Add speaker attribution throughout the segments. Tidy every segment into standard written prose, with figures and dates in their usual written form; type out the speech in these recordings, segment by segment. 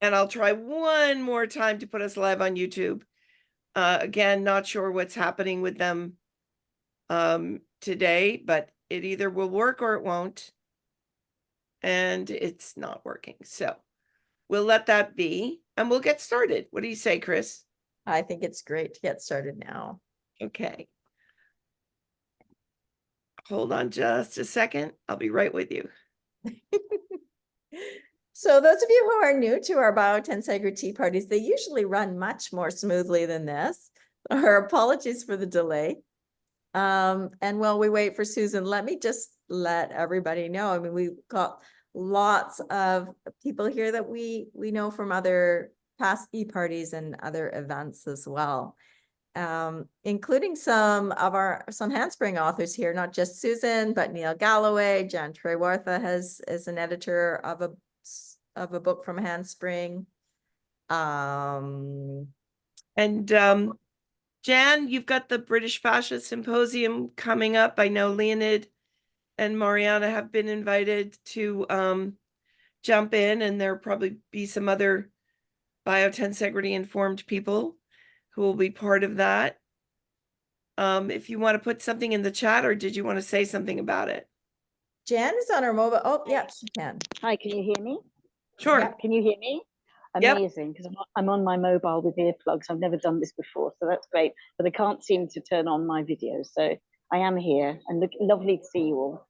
Speaker 1: And I'll try one more time to put us live on YouTube. Again, not sure what's happening with them today, but it either will work or it won't. And it's not working. So we'll let that be and we'll get started. What do you say, Chris?
Speaker 2: I think it's great to get started now.
Speaker 1: Okay. Hold on just a second. I'll be right with you.
Speaker 2: So those of you who are new to our BiotensegriTea parties, they usually run much more smoothly than this. Our apologies for the delay. And while we wait for Susan, let me just let everybody know. I mean, we've got lots of people here that we know from other past e-parties and other events as well. Including some handspring authors here, not just Susan, but Neil Galloway, Jan Trewartha is an editor of a book from Handspring.
Speaker 1: And Jan, you've got the British Fascia Symposium coming up. I know Leonid and Mariana have been invited to jump in, and there'll probably be some other biotensegrity informed people who will be part of that. If you want to put something in the chat, or did you want to say something about it?
Speaker 2: Jan is on her mobile. Oh, yeah, she can.
Speaker 3: Hi, can you hear me?
Speaker 1: Sure.
Speaker 3: Yeah, can you hear me?
Speaker 1: Yep.
Speaker 3: Amazing, because I'm on my mobile with earplugs. I've never done this before, so that's great. But I can't seem to turn on my video, so I am here, and lovely to see you all.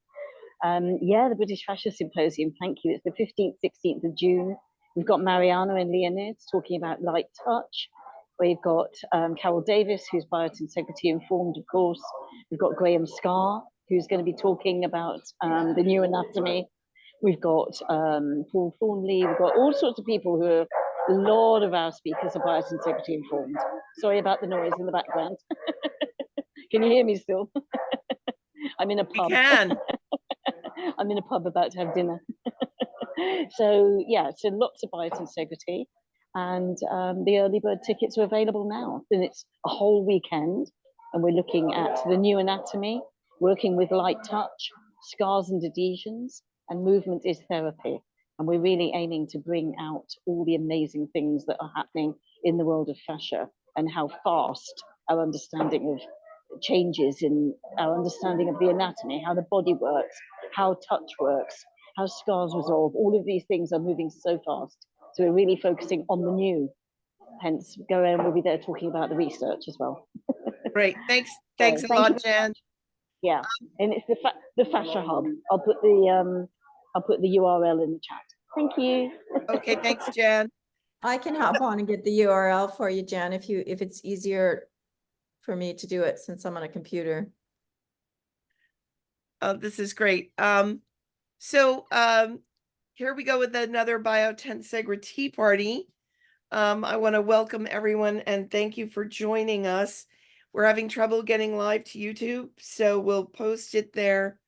Speaker 3: Yeah, the British Fascia Symposium, thank you. It's the 15th, 16th of June. We've got Mariana and Leonid talking about light touch. We've got Carol Davis, who's biotensegrity informed, of course. We've got Graham Scarr, who's going to be talking about the new anatomy. We've got Paul Thornley. We've got all sorts of people who are, a lot of our speakers are biotensegrity informed. Sorry about the noise in the background. Can you hear me still? I'm in a pub.
Speaker 1: We can.
Speaker 3: I'm in a pub about to have dinner. So yeah, so lots of biotensegrity, and the early bird tickets are available now. And it's a whole weekend, and we're looking at the new anatomy, working with light touch, scars and adhesions, and movement is therapy. And we're really aiming to bring out all the amazing things that are happening in the world of fascia and how fast our understanding of changes in our understanding of the anatomy, how the body works, how touch works, how scars resolve. All of these things are moving so fast. So we're really focusing on the new. Hence, Goran will be there talking about the research as well.
Speaker 1: Great. Thanks a lot, Jan.
Speaker 3: Yeah, and it's the fascia hub. I'll put the URL in the chat. Thank you.
Speaker 1: Okay, thanks, Jan.
Speaker 2: I can hop on and get the URL for you, Jan, if it's easier for me to do it since I'm on a computer.
Speaker 1: This is great. So here we go with another BiotensegriTea Party. I want to welcome everyone and thank you for joining us. We're having trouble getting live to YouTube, so we'll post it there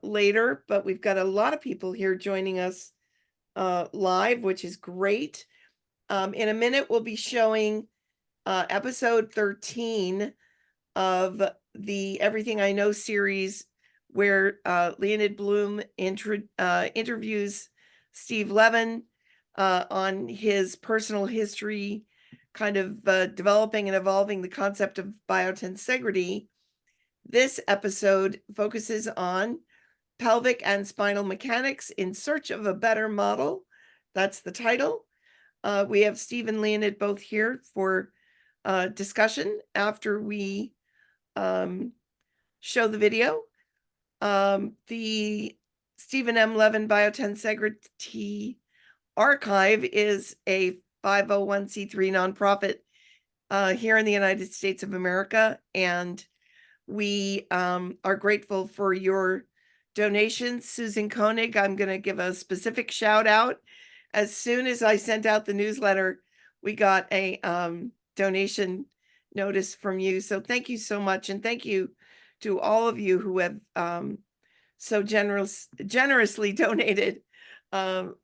Speaker 1: later, but we've got a lot of people here joining us live, which is great. In a minute, we'll be showing episode 13 of the Everything I Know series, where Leonid Blyum interviews Steve Levin on his personal history, kind of developing and evolving the concept of biotensegrity. This episode focuses on pelvic and spinal mechanics in search of a better model. That's the title. We have Steve and Leonid both here for discussion after we show the video. The Stephen M. Levin Biotensegrity Archive is a 501c3 nonprofit here in the United States of America, and we are grateful for your donations. Susan Koenig, I'm going to give a specific shout out. As soon as I sent out the newsletter, we got a donation notice from you. So thank you so much. And thank you to all of you who have so generously donated to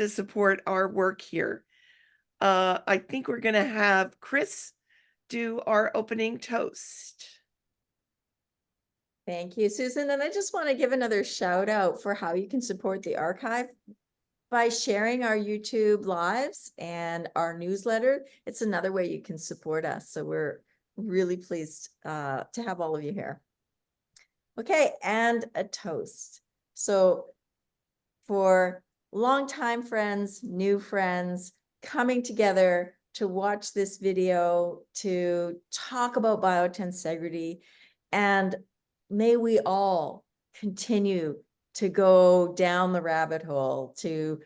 Speaker 1: support our work here. I think we're going to have Chris do our opening toast.
Speaker 2: Thank you, Susan. And I just want to give another shout out for how you can support the archive. by sharing our YouTube lives and our newsletter. It's another way you can support us. So we're really pleased to have all of you here. Okay, and a toast. So for longtime friends, new friends, coming together to watch this video, to talk about biotensegrity, and may we all continue to go down the rabbit hole, to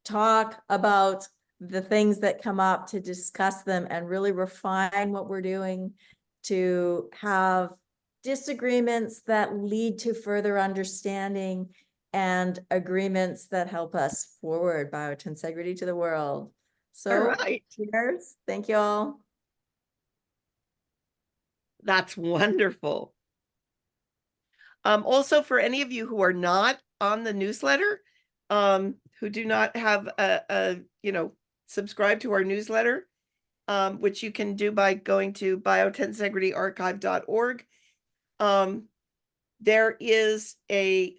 Speaker 2: talk about the things that come up, to discuss them and really refine what we're doing, to have disagreements that lead to further understanding and agreements that help us forward biotensegrity to the world. So,
Speaker 1: All right.
Speaker 2: cheers. Thank you all.
Speaker 1: That's wonderful. Also, for any of you who are not on the newsletter, who do not have subscribe to our newsletter, which you can do by going to biotensegrityarchive.org. There is a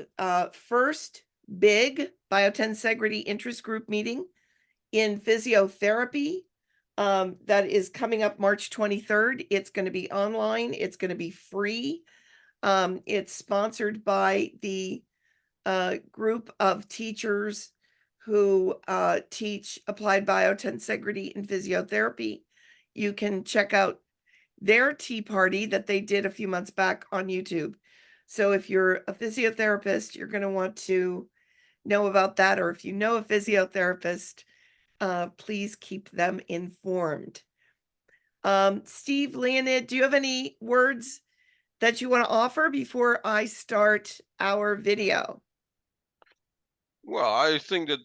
Speaker 1: first big biotensegrity interest group meeting in physiotherapy that is coming up March 23rd. It's going to be online. It's going to be free. It's sponsored by the group of teachers who teach applied biotensegrity in physiotherapy. You can check out their tea party that they did a few months back on YouTube. So if you're a physiotherapist, you're going to want to know about that. Or if you know a physiotherapist, please keep them informed. Steve, Leonid, do you have any words that you want to offer before I start our video?
Speaker 4: Well, I think that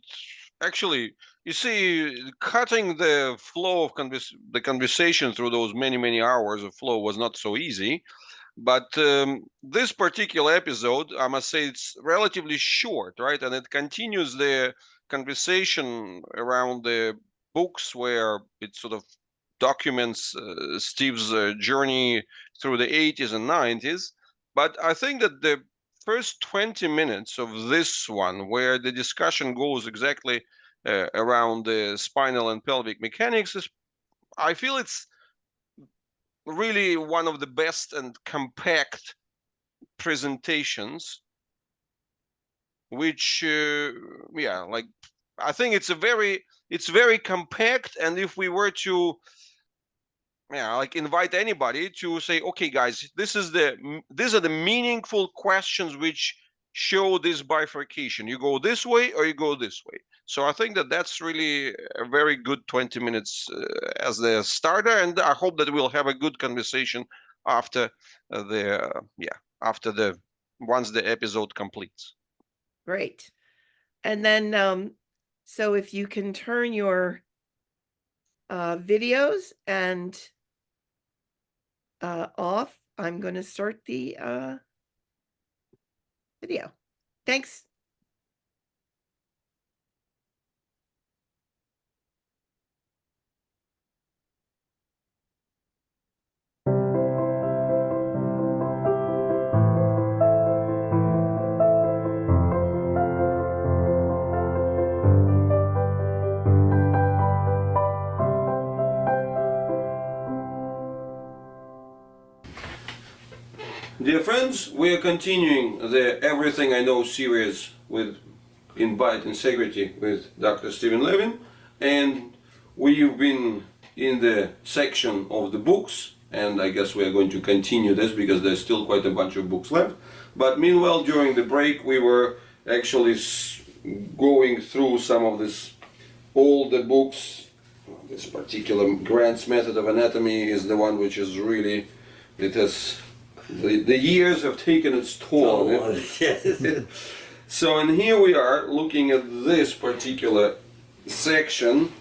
Speaker 4: actually, you see, cutting the flow of the conversation through those many hours of flow was not so easy. But this particular episode, I must say, it's relatively short, right? And it continues the conversation around the books where it sort of documents Steve's journey through the 80s and 90s. But I think that the first 20 minutes of this one, where the discussion goes exactly around the spinal and pelvic mechanics, I feel it's really one of the best and compact presentations, which I think it's very compact. And if we were to invite anybody to say, okay guys, these are the meaningful questions which show this bifurcation, you go this way or you go this way. So I think that that's really a very good 20 minutes as the starter, and I hope that we'll have a good conversation after once the episode completes.
Speaker 1: Great. And then so if you can turn your videos and off, I'm going to start the video. Thanks.
Speaker 4: Dear friends, we are continuing the Everything I Know series in Biotensegrity with Dr. Steve Levin, and we've been in the section of the books, and I guess we are going to continue this because there's still quite a bunch of books left. But meanwhile, during the break, we were actually going through some of all the books. This particular Grant's Method of Anatomy is the one which is really, the years have taken its toll. So, and here we are looking at this particular section,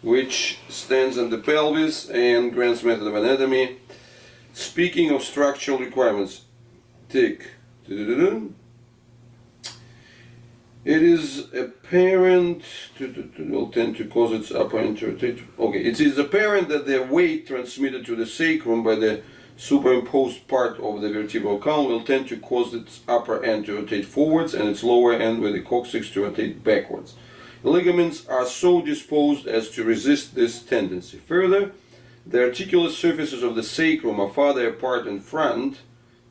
Speaker 4: which stands on the pelvis and Grant's Method of Anatomy. Speaking of structural requirements, tick. It is apparent will tend to cause its upper and to rotate. Okay, it is apparent that the weight transmitted to the sacrum by the superimposed part of the vertebral column will tend to cause its upper end to rotate forwards and its lower end with the coccyx to rotate backwards. ligaments are so disposed as to resist this tendency. Further, the articular surfaces of the sacrum are farther apart in front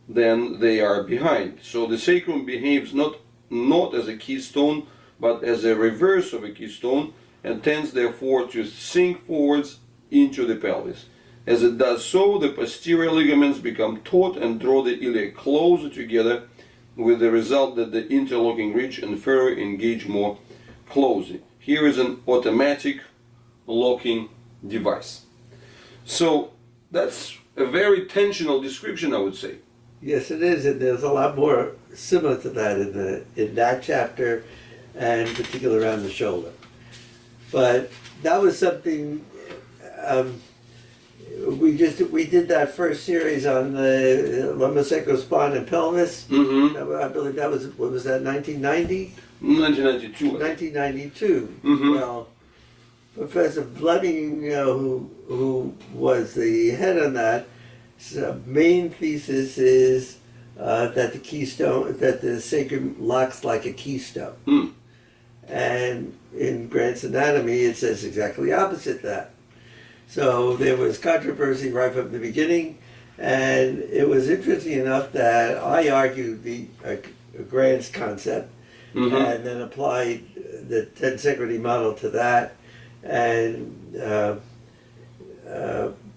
Speaker 4: than they are behind. So the sacrum behaves not as a keystone, but as a reverse of a keystone, and tends therefore to sink forwards into the pelvis. As it does so, the posterior ligaments become taut and draw the ilia closer together, with the result that the interlocking ridge and furrow engage more closely. Here is an automatic locking device. So that's a very tensional description, I would say.
Speaker 5: Yes, it is, and there's a lot more similar to that in that chapter, and particularly around the shoulder. But that was something we did that first series on the lumbosacral spine and pelvis.
Speaker 4: Mm-hmm.
Speaker 5: I believe that was, what was that, 1990?
Speaker 4: 1992.
Speaker 5: 1992.
Speaker 4: Mhm.
Speaker 5: Well, Professor Levin, who was the head on that, main thesis is that the sacrum locks like a keystone.
Speaker 4: Mm.
Speaker 5: And in Grant's anatomy, it says exactly opposite that. So there was controversy right from the beginning, and it was interesting enough that I argued the Grant's concept,
Speaker 4: Mm-hmm.
Speaker 5: and then applied the tensegrity model to that. And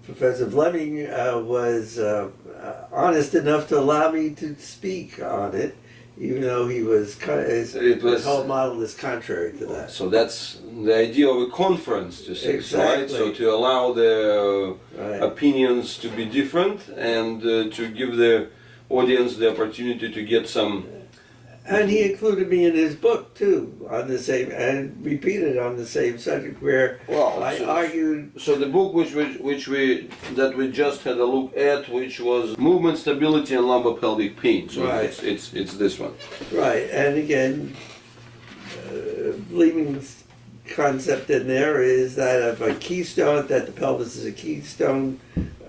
Speaker 5: Professor Fleming was honest enough to allow me to speak on it, even though his whole model is contrary to that.
Speaker 4: So that's the idea of a conference, to say, right?
Speaker 5: Exactly.
Speaker 4: So to allow the
Speaker 5: Right.
Speaker 4: opinions to be different and to give the audience the opportunity to get some.
Speaker 5: And he included me in his book too, on the same, and repeated on the same subject, where
Speaker 4: Well,
Speaker 5: I
Speaker 4: so-
Speaker 5: argued.
Speaker 4: So the book that we just had a look at, which was Movement Stability and Lumbopelvic Pain. So
Speaker 5: Right.
Speaker 4: it's this one.
Speaker 5: Right, and again, Lehman's concept in there is that of a keystone, that the pelvis is a keystone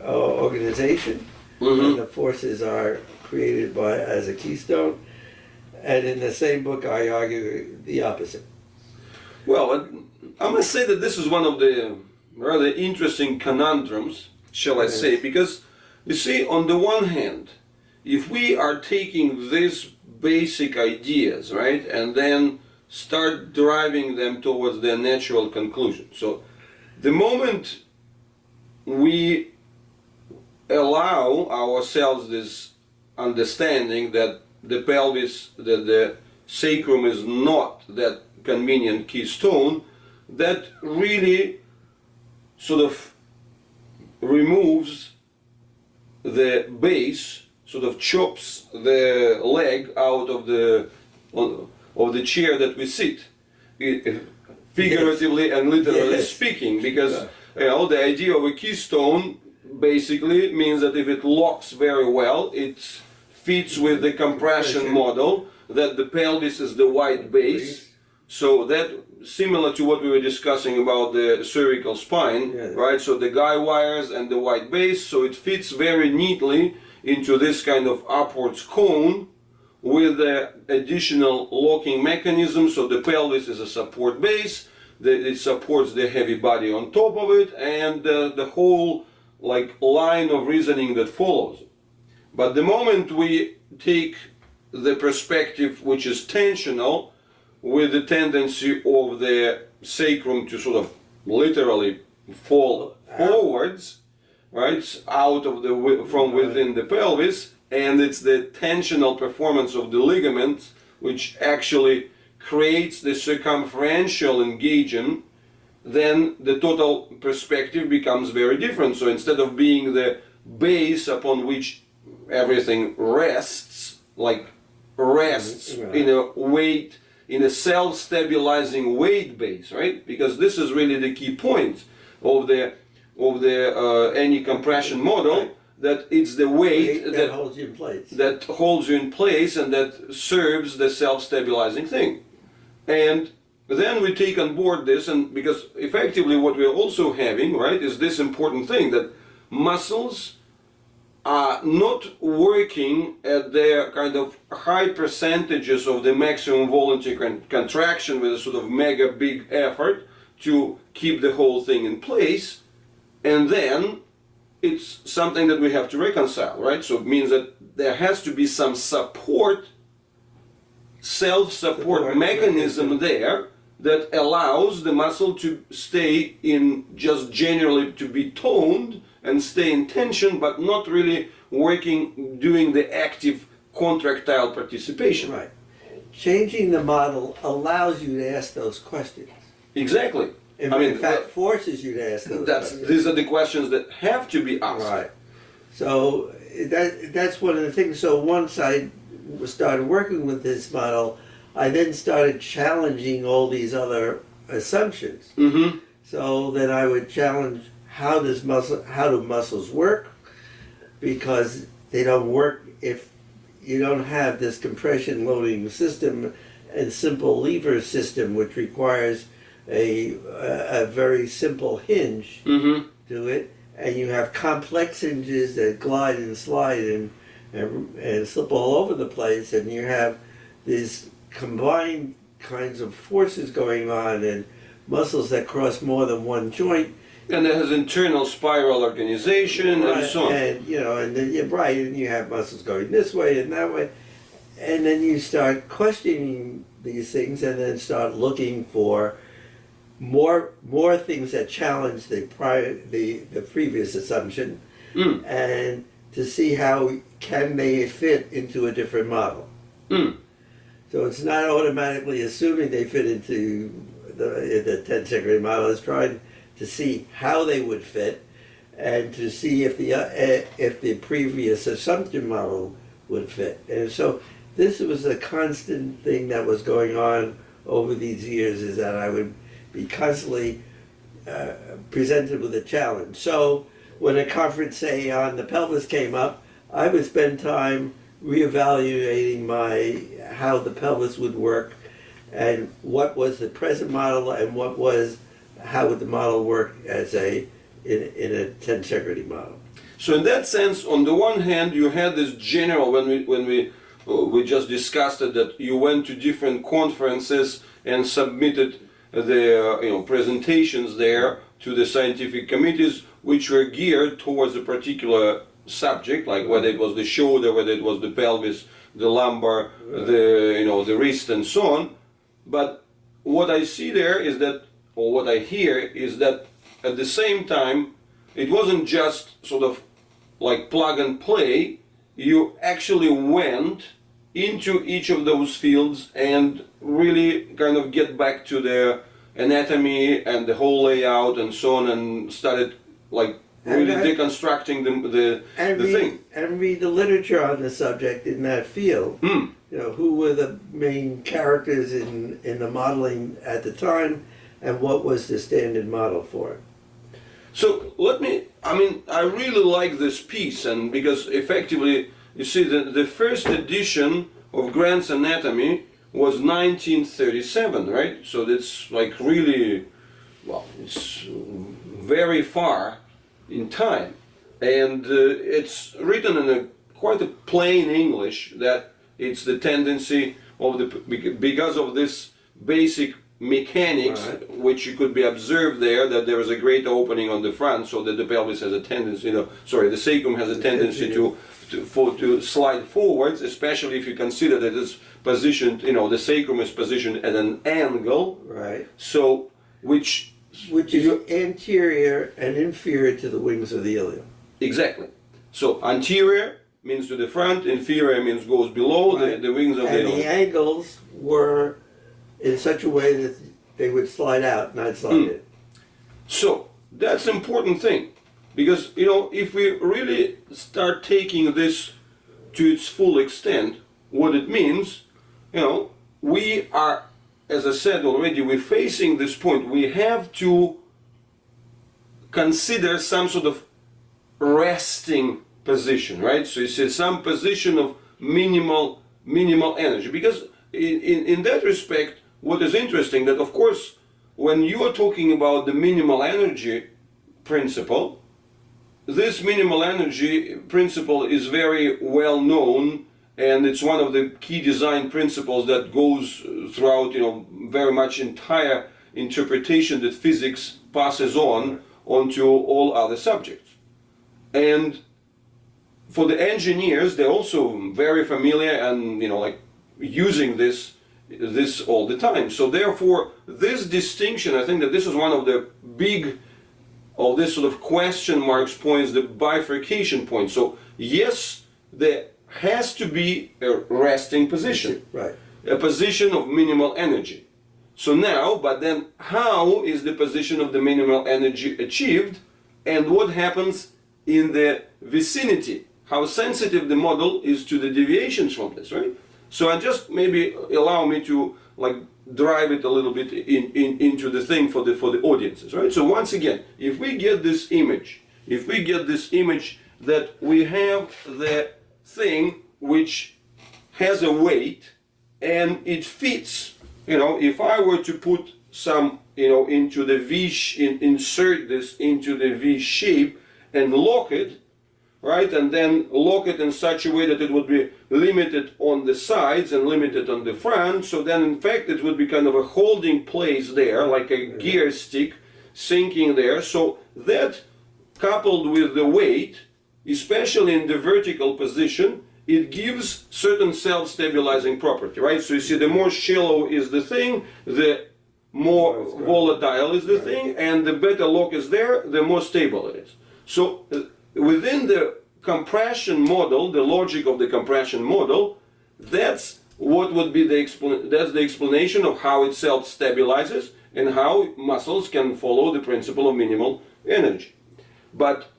Speaker 5: organization,
Speaker 4: Mm-hmm.
Speaker 5: and the forces are created as a keystone. And in the same book, I argue the opposite.
Speaker 4: Well, I must say that this is one of the rather interesting conundrums, shall I
Speaker 5: Yes.
Speaker 4: say, because you see, on the one hand, if we are taking these basic ideas, right, and then start driving them towards their natural conclusion. So the moment we allow ourselves this understanding that the pelvis, that the sacrum is not that convenient keystone, that really sort of removes the base, sort of chops the leg out of the chair that we sit, figuratively and literally
Speaker 5: Yes.
Speaker 4: speaking, because the idea of a keystone basically means that if it locks very well, it fits with the compression model, that the pelvis is the wide base. So that, similar to what we were discussing about the cervical spine,
Speaker 5: Yeah.
Speaker 4: right? So the guy wires and the wide base, so it fits very neatly into this kind of upwards cone with the additional locking mechanism. So the pelvis is a support base, it supports the heavy body on top of it, and the whole line of reasoning that follows. But the moment we take the perspective which is tensional, with the tendency of the sacrum to sort of literally fall forwards, right, out of from within the pelvis, and it's the tensional performance of the ligament which actually creates the circumferential engagement, then the total perspective becomes very different. So instead of being the base upon which everything rests in a weight, in a self-stabilizing weight base, right? Because this is really the key point of the any compression model, that it's the weight
Speaker 5: that holds you in place.
Speaker 4: that holds you in place and that serves the self-stabilizing thing. And then we take on board this, and because effectively what we're also having, right, is this important thing that muscles are not working at their kind of high percentages of the maximum voluntary contraction with a sort of mega big effort to keep the whole thing in place, and then it's something that we have to reconcile, right? So it means that there has to be some support, self-support mechanism there that allows the muscle to stay in, just generally to be toned and stay in tension, but not really working, doing the active contractile participation.
Speaker 5: Right. Changing the model allows you to ask those questions.
Speaker 4: Exactly.
Speaker 5: In fact, forces you to ask those questions.
Speaker 4: These are the questions that have to be asked.
Speaker 5: Right. So that's one of the things. So once I started working with this model, I then started challenging all these other assumptions.
Speaker 4: Mm-hmm.
Speaker 5: So then I would challenge how do muscles work, because they don't work if you don't have this compression loading system and simple lever system, which requires a very simple hinge
Speaker 4: Mm-hmm.
Speaker 5: to it, and you have complex hinges that glide and slide and slip all over the place, and you have these combined kinds of forces going on and muscles that cross more than one joint.
Speaker 4: And it has internal spiral organization and so on.
Speaker 5: And and then you're right, and you have muscles going this way and that way, and then you start questioning these things, and then start looking for more things that challenge the previous assumption, and to see how can they fit into a different model. So it's not automatically assuming they fit into the tensegrity model. It's trying to see how they would fit, and to see if the previous assumption model would fit. And so this was a constant thing that was going on over these years, is that I would be constantly presented with a challenge. So when a conference, say, on the pelvis came up, I would spend time reevaluating how the pelvis would work, and what was the present model, and how would the model work as in a tensegrity model.
Speaker 4: So in that sense, on the one hand, you had this general, when we just discussed it, that you went to different conferences and submitted the presentations there to the scientific committees, which were geared towards a particular subject, like whether it was the shoulder, whether it was the pelvis, the lumbar, the wrist, and so on. But what I see there is that, or what I hear is that, at the same time, it wasn't just sort of like plug and play. You actually went into each of those fields and really kind of get back to the anatomy and the whole layout and so on, and started like really deconstructing the thing.
Speaker 5: And read the literature on the subject in that field. Who were the main characters in the modeling at the time, and what was the standard model for it.
Speaker 4: So I really like this piece, and because effectively, you see, the first edition of Grant's Anatomy was 1937, right? So that's like really, it's very far in time. And it's written in quite a plain English, that it's the tendency of because of this basic mechanics, which you could be observed there, that there is a great opening on the front, so that the pelvis has a tendency, the sacrum has a tendency to slide forwards, especially if you consider that it's positioned, the sacrum is positioned at an angle.
Speaker 5: Right.
Speaker 4: So, which
Speaker 5: is anterior and inferior to the wings of the ilium.
Speaker 4: Exactly. So anterior means to the front, inferior means goes below the wings of the ilium.
Speaker 5: And the angles were in such a way that they would slide out, not slide in.
Speaker 4: So that's an important thing, because if we really start taking this to its full extent, what it means, we are, as I said already, we're facing this point. We have to consider some sort of resting position, right? So you see some position of minimal energy, because in that respect, what is interesting, that of course, when you are talking about the minimal energy principle, this minimal energy principle is very well known, and it's one of the key design principles that goes throughout, very much entire interpretation that physics passes on onto all other subjects. And for the engineers, they're also very familiar and like using this all the time. So therefore, this distinction, I think that this is one of the big of this sort of question marks points, the bifurcation point. So yes, there has to be a resting position,
Speaker 5: Right.
Speaker 4: a position of minimal energy. So now, but then how is the position of the minimal energy achieved, and what happens in the vicinity? How sensitive the model is to the deviations from this, right? So I just maybe allow me to like drive it a little bit into the thing for the audiences, right? So once again, if we get this image that we have the thing which has a weight and it fits, if I were to put some, into the insert this into the V shape and lock it, right, and then lock it in such a way that it would be limited on the sides and limited on the front, so then in fact it would be kind of a holding place there, like a gear stick sinking there. So that, coupled with the weight, especially in the vertical position, it gives certain self-stabilizing property, right? So you see, the more shallow is the thing, the more volatile is the thing, and the better lock is there, the more stable it is. So within the compression model, the logic of the compression model, that's what would be that's the explanation of how it self-stabilizes and how muscles can follow the principle of minimal energy. But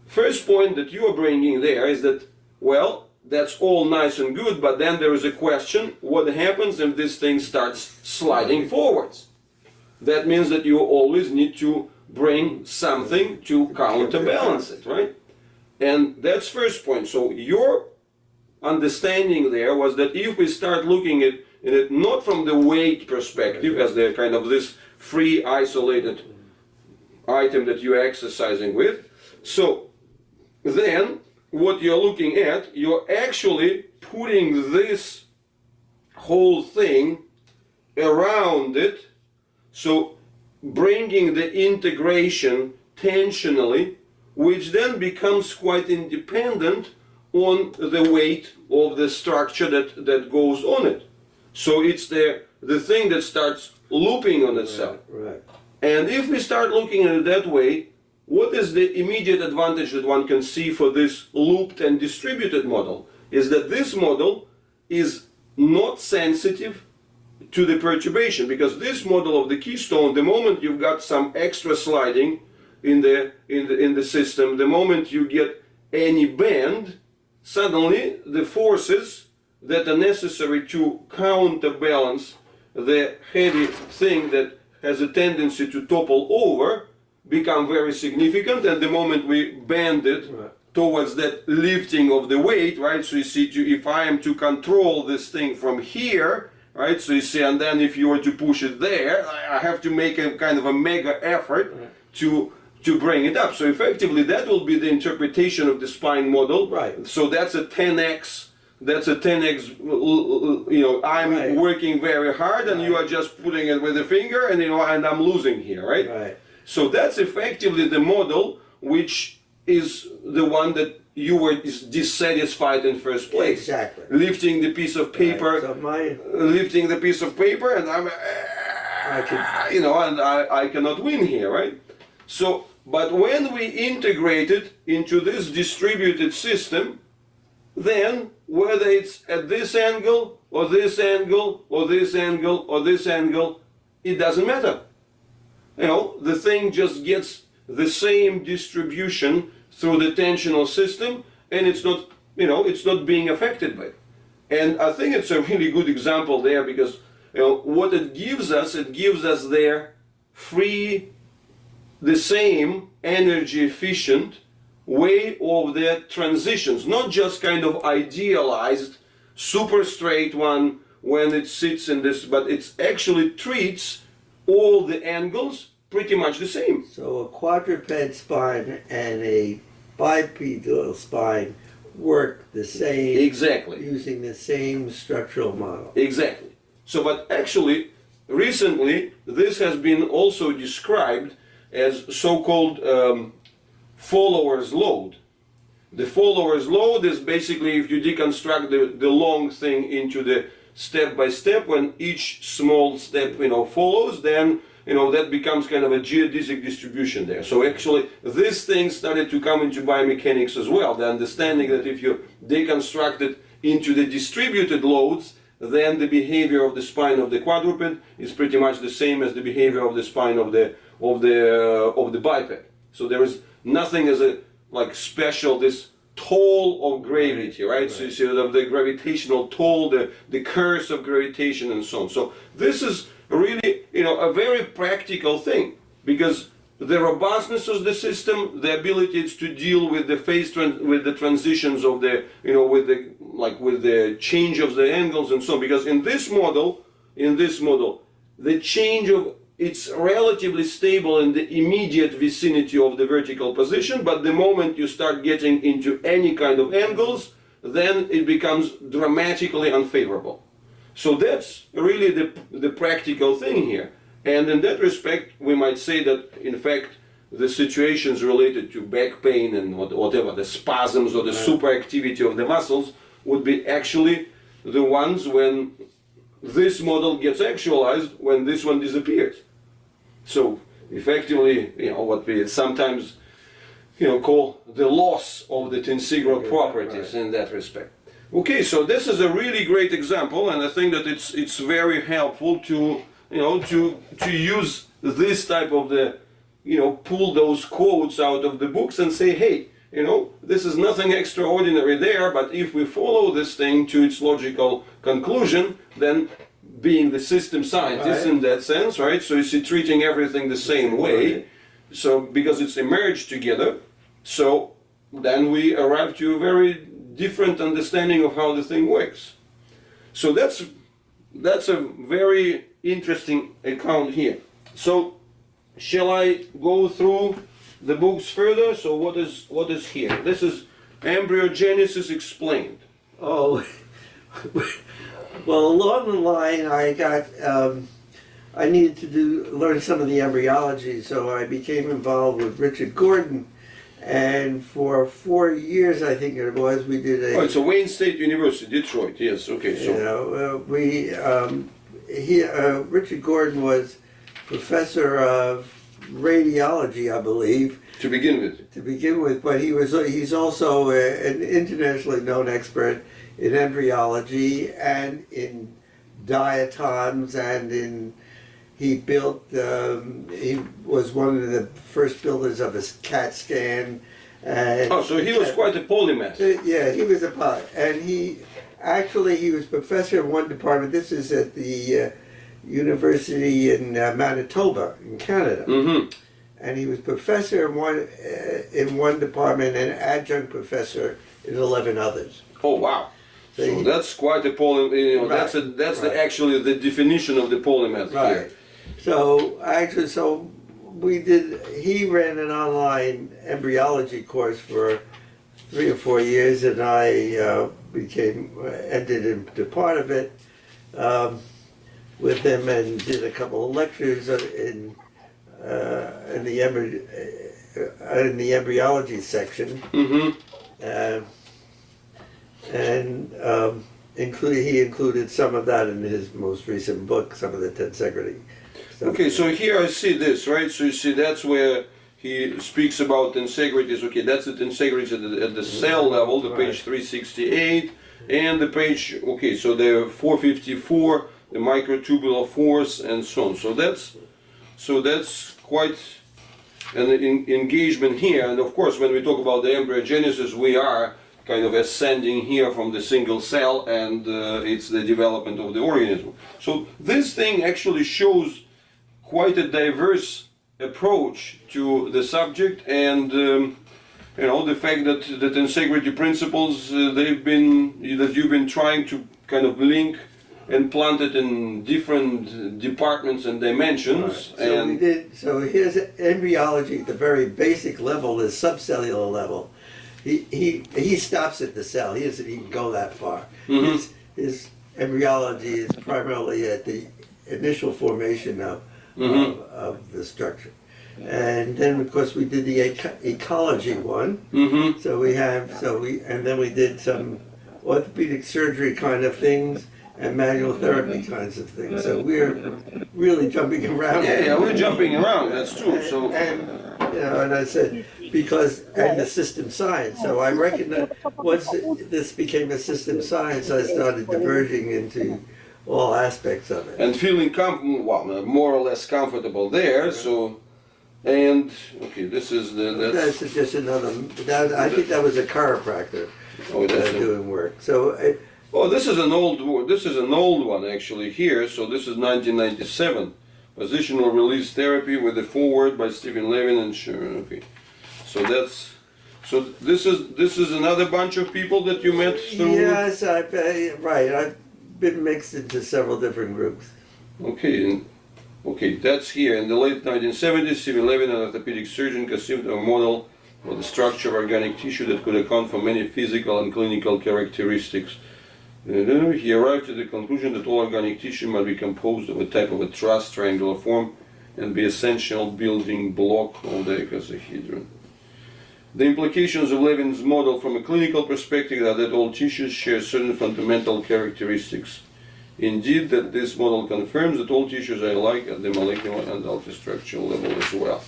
Speaker 4: first point that you are bringing there is that, well, that's all nice and good, but then there is a question, what happens if this thing starts sliding forwards? That means that you always need to bring something to counterbalance it, right? And that's first point. So your understanding there was that if we start looking at it not from the weight perspective as the kind of this free isolated item that you're exercising with, so then what you're looking at, you're actually putting this whole thing around it, so bringing the integration tensionally, which then becomes quite independent on the weight of the structure that goes on it. So it's the thing that starts looping on itself.
Speaker 5: Right.
Speaker 4: And if we start looking at it that way, what is the immediate advantage that one can see for this looped and distributed model? Is that this model is not sensitive to the perturbation, because this model of the keystone, the moment you've got some extra sliding in the system, the moment you get any bend, suddenly the forces that are necessary to counterbalance the heavy thing that has a tendency to topple over become very significant, and the moment we bend it towards that lifting of the weight, right? So you see, if I am to control this thing from here, right? So you see, and then if you were to push it there, I have to make a kind of a mega effort to bring it up. So effectively, that will be the interpretation of the spine model.
Speaker 5: Right.
Speaker 4: So that's a 10x. That's a 10x. I'm working very hard, and you are just putting it with a finger, and and I'm losing here, right?
Speaker 5: Right.
Speaker 4: So that's effectively the model, which is the one that you were dissatisfied in first place.
Speaker 5: Exactly.
Speaker 4: Lifting the piece of paper,
Speaker 5: Right. So
Speaker 4: lifting the piece of paper, and I cannot win here, right? So, but when we integrate it into this distributed system, then whether it's at this angle, or this angle, or this angle, or this angle, it doesn't matter. The thing just gets the same distribution through the tensional system, and it's not, it's not being affected by it. And I think it's a really good example there, because what it gives us there the same energy efficient way of the transitions, not just kind of idealized super straight one when it sits in this, but it actually treats all the angles
Speaker 6: pretty much the same.
Speaker 5: So a quadruped spine and a bipedal spine work the same,
Speaker 6: Exactly.
Speaker 5: using the same structural model.
Speaker 6: Exactly. So, but actually, recently, this has been also described as so-called follower's load. The follower's load is basically if you deconstruct the long thing into the step by step, when each small step, follows, then, that becomes kind of a geodesic distribution there. So actually, this thing started to come into biomechanics as well. The understanding that if you deconstruct it into the distributed loads, then the behavior of the spine of the quadruped is pretty much the same as the behavior of the spine of the biped. So there is nothing as a special, this toll of gravity, right? So you see the gravitational toll, the curse of gravitation, and so on. So this is really, a very practical thing, because the robustness of the system, the ability to deal with the with the transitions of the, with the change of the angles and so on. Because in this model, the change of it's relatively stable in the immediate vicinity of the vertical position, but the moment you start getting into any kind of angles, then it becomes dramatically unfavorable. So that's really the practical thing here. And in that respect, we might say that, in fact, the situations related to back pain and whatever, the spasms or the superactivity of the muscles, would be actually the ones when this model gets actualized, when this one disappears. So effectively, what we sometimes call the loss of the tensegral properties in that respect. Okay, so this is a really great example, and I think that it's very helpful to to use this type of pull those quotes out of the books and say, hey, this is nothing extraordinary there, but if we follow this thing to its logical conclusion, then being the system scientist in that sense, right? So you see, treating everything the same way. So because it's emerged together, so then we arrive to a very different understanding of how the thing works. So that's a very interesting account here. So shall I go through the books further? So what is here? This is Embryogenesis Explained.
Speaker 5: Oh, well, along the line, I needed to learn some of the embryology, so I became involved with Richard Gordon, and for 4 years, I think it was, we did a.
Speaker 6: Oh, it's a Wayne State University, Detroit. Yes, okay. So
Speaker 5: Richard Gordon was professor of radiology, I believe.
Speaker 6: To begin with,
Speaker 5: But he's also an internationally known expert in embryology and in diatoms, and he was one of the first builders of a CAT scan. And
Speaker 6: so he was quite a polymath.
Speaker 5: Yeah, he was and he was professor in one department. This is at the university in Manitoba, in Canada.
Speaker 6: Mm-hmm.
Speaker 5: And he was professor in one department and adjunct professor in 11 others.
Speaker 6: Oh wow! So that's quite a polymath. That's actually the definition of the polymath here.
Speaker 5: So he ran an online embryology course for 3 or 4 years, and I entered into part of it with him and did a couple of lectures in the embryology section.
Speaker 6: Mm-hmm.
Speaker 5: He included some of that in his most recent book, some of the tensegrity stuff.
Speaker 6: Okay, so here I see this, right? So you see that's where he speaks about tensegrities. Okay, that's the tensegrities at the cell level, the page 368, and the page, okay, so the 454, the microtubular force, and so on. So that's quite an engagement here. And of course, when we talk about the embryogenesis, we are kind of ascending here from the single cell, and it's the development of the organism. So this thing actually shows quite a diverse approach to the subject, and the fact that the tensegrity principles that you've been trying to kind of link and planted in different departments and dimensions.
Speaker 5: So we did. So here's embryology at the very basic level, the subcellular level. He stops at the cell. He doesn't even go that far.
Speaker 6: Mhm.
Speaker 5: His embryology is primarily at the initial formation of the structure. And then of course we did the ecology one.
Speaker 6: Mm-hmm.
Speaker 5: And then we did some orthopedic surgery kind of things and manual therapy kinds of things. So we're really jumping around.
Speaker 6: Yeah, we're jumping around. That's true. So
Speaker 5: And I said, and the system science. So I recognize once this became a system science, I started diverging into all aspects of it.
Speaker 6: and feeling more or less comfortable there. So, and okay, this is
Speaker 5: That's just another. I think that was a chiropractor
Speaker 6: that's
Speaker 5: doing work. So
Speaker 6: oh, this is an old one actually here. So this is 1997. Positional release therapy with the foreword by Steve Levin and Sharon. Okay, so this is another bunch of people that you met through.
Speaker 5: yes, right. I've been mixed into several different groups.
Speaker 6: Okay, that's here. In the late 1970s, Steve Levin, an orthopedic surgeon, conceived a model for the structure of organic tissue that could account for many physical and clinical characteristics. He arrived at the conclusion that all organic tissue must be composed of a type of a truss triangular form and be essential building block of the icosahedron. The implications of Levin's model from a clinical perspective are that all tissues share certain fundamental characteristics. Indeed, that this model confirms that all tissues are alike at the molecular and ultrastructural level as well.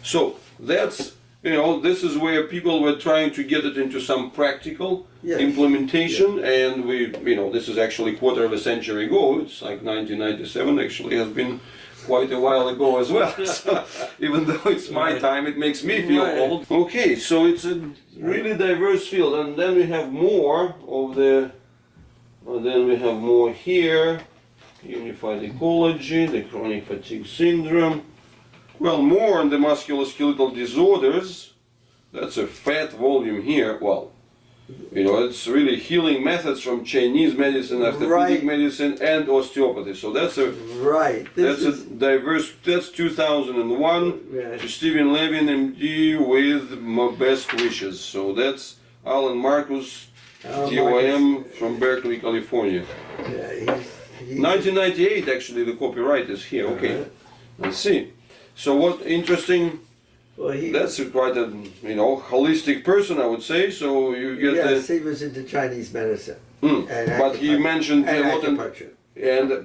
Speaker 6: So that's, this is where people were trying to get it into some practical implementation, and this is actually a quarter of a century ago. It's like 1997, actually has been quite a while ago as well. So even though it's my time, it makes me feel old. Okay, so it's a really diverse field, and then we have more of the. Then we have more here, unified ecology, the chronic fatigue syndrome. Well, more on the musculoskeletal disorders. That's a fat volume here. Well, it's really healing methods from Chinese medicine, orthopedic medicine, and osteopathy. So that's a diverse. That's 2001 to Stephen Levin, MD, with best wishes. So that's Alan Marcus. DOM from Berkeley, California. 1998, actually, the copyright is here. Okay, let's see. So what interesting? That's quite a holistic person, I would say. So you get
Speaker 5: he was into Chinese medicine.
Speaker 6: But he mentioned
Speaker 5: acupuncture.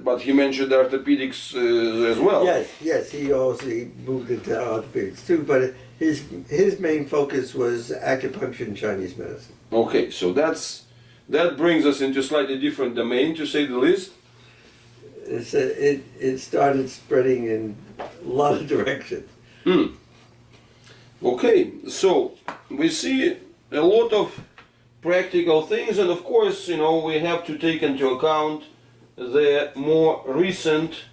Speaker 6: But he mentioned orthopedics as well.
Speaker 5: Yes, he also moved into orthopedics too. But his main focus was acupuncture and Chinese medicine.
Speaker 6: Okay, so that brings us into a slightly different domain, to say the least.
Speaker 5: It started spreading in a lot of directions.
Speaker 6: Okay, so we see a lot of practical things, and of course, we have to take into account the more recent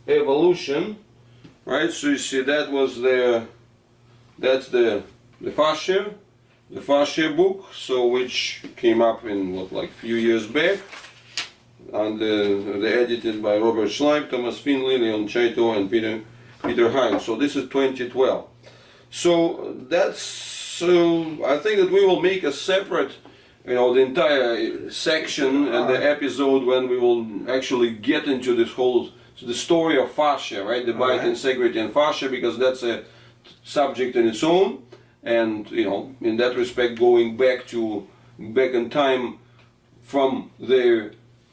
Speaker 6: evolution, right? So you see that's the fascia. The fascia book, which came up in like few years back, and they're edited by Robert Schleip, Thomas Finley, Leon Chaito, and Peter Hines. So this is 2012. So that's I think that we will make a separate, the entire section and the episode when we will actually get into this whole the story of fascia, right? The biotensegrity and fascia, because that's a subject in its own. And in that respect, going back in time from the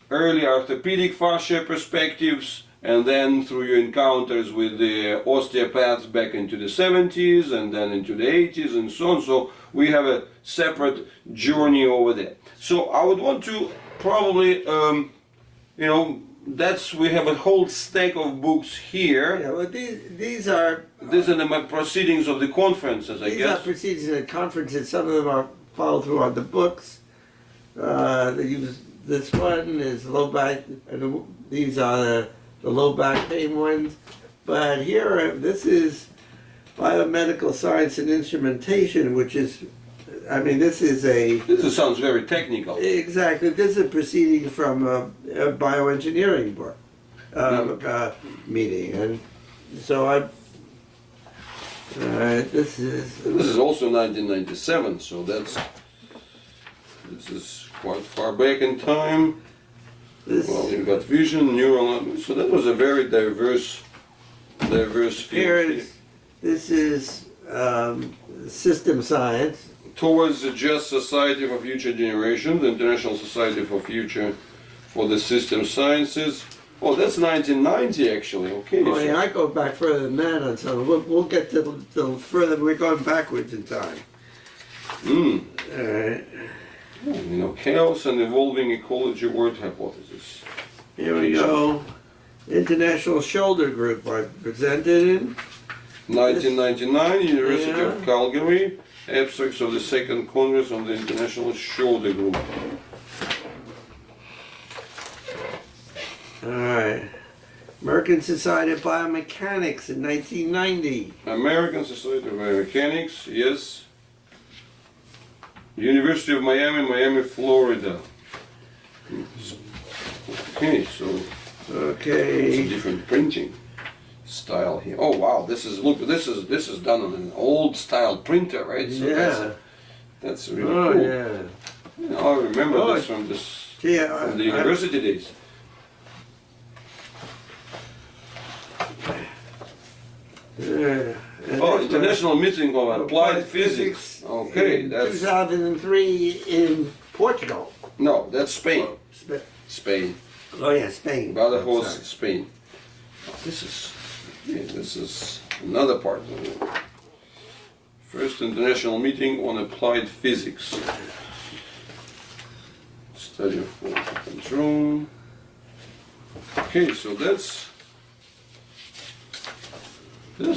Speaker 6: early orthopedic fascia perspectives, and then through your encounters with the osteopaths back into the 70s and then into the 80s and so on. So we have a separate journey over there. So I would want to probably, we have a whole stack of books here.
Speaker 5: Yeah, well, these are
Speaker 6: the proceedings of the conferences, I guess.
Speaker 5: These are proceedings of the conferences. Some of them are followed through on the books. This one is low back, and these are the low back pain ones. But here, this is biomedical science and instrumentation, which is I mean, this
Speaker 6: sounds very technical.
Speaker 5: exactly, this is a proceeding from a bioengineering board, meeting, and so this
Speaker 6: is also 1997, so this is quite far back in time. Well, you've got vision, neural, so that was a very diverse field.
Speaker 5: This is system science.
Speaker 6: Towards the Just Society for Future Generations, the International Society for the System Sciences. Oh, that's 1990 actually. Okay.
Speaker 5: Oh yeah, I go back further than that on some. We'll get to further. We're going backwards in time. All right.
Speaker 6: Chaos and evolving ecology word hypothesis.
Speaker 5: Here we go. International Shoulder Group. I presented in
Speaker 6: 1999, University of Calgary. Abstracts of the Second Congress on the International Shoulder Group.
Speaker 5: All right. American Society of Biomechanics in 1990.
Speaker 6: American Society of Biomechanics, yes. University of Miami, Florida. Okay, so it's a different printing style here. Oh wow, this is done on an old style printer, right? So
Speaker 5: Yeah.
Speaker 6: that's really cool.
Speaker 5: Yeah.
Speaker 6: I remember this from the university days. International Meeting of Applied Physics. Okay, that's
Speaker 5: 2003 in Portugal.
Speaker 6: No, that's Spain. Spain.
Speaker 5: Oh yeah, Spain.
Speaker 6: Badajoz, Spain. This is another part of it. First International Meeting on Applied Physics. Study of quality control. Okay, so that's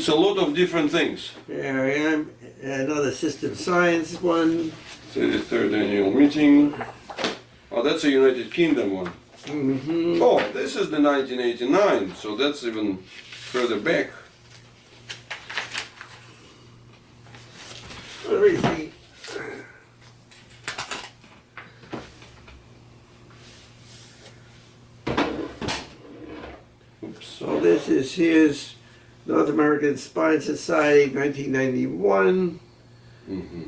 Speaker 6: a lot of different things.
Speaker 5: There I am. Another system science one.
Speaker 6: 33rd Annual Meeting. Oh, that's a United Kingdom one.
Speaker 5: Mm-hmm.
Speaker 6: Oh, this is the 1989, so that's even further back.
Speaker 5: Let me see.
Speaker 6: Oops.
Speaker 5: So this is his North American Spine Society, 1991.
Speaker 6: Mm-hmm.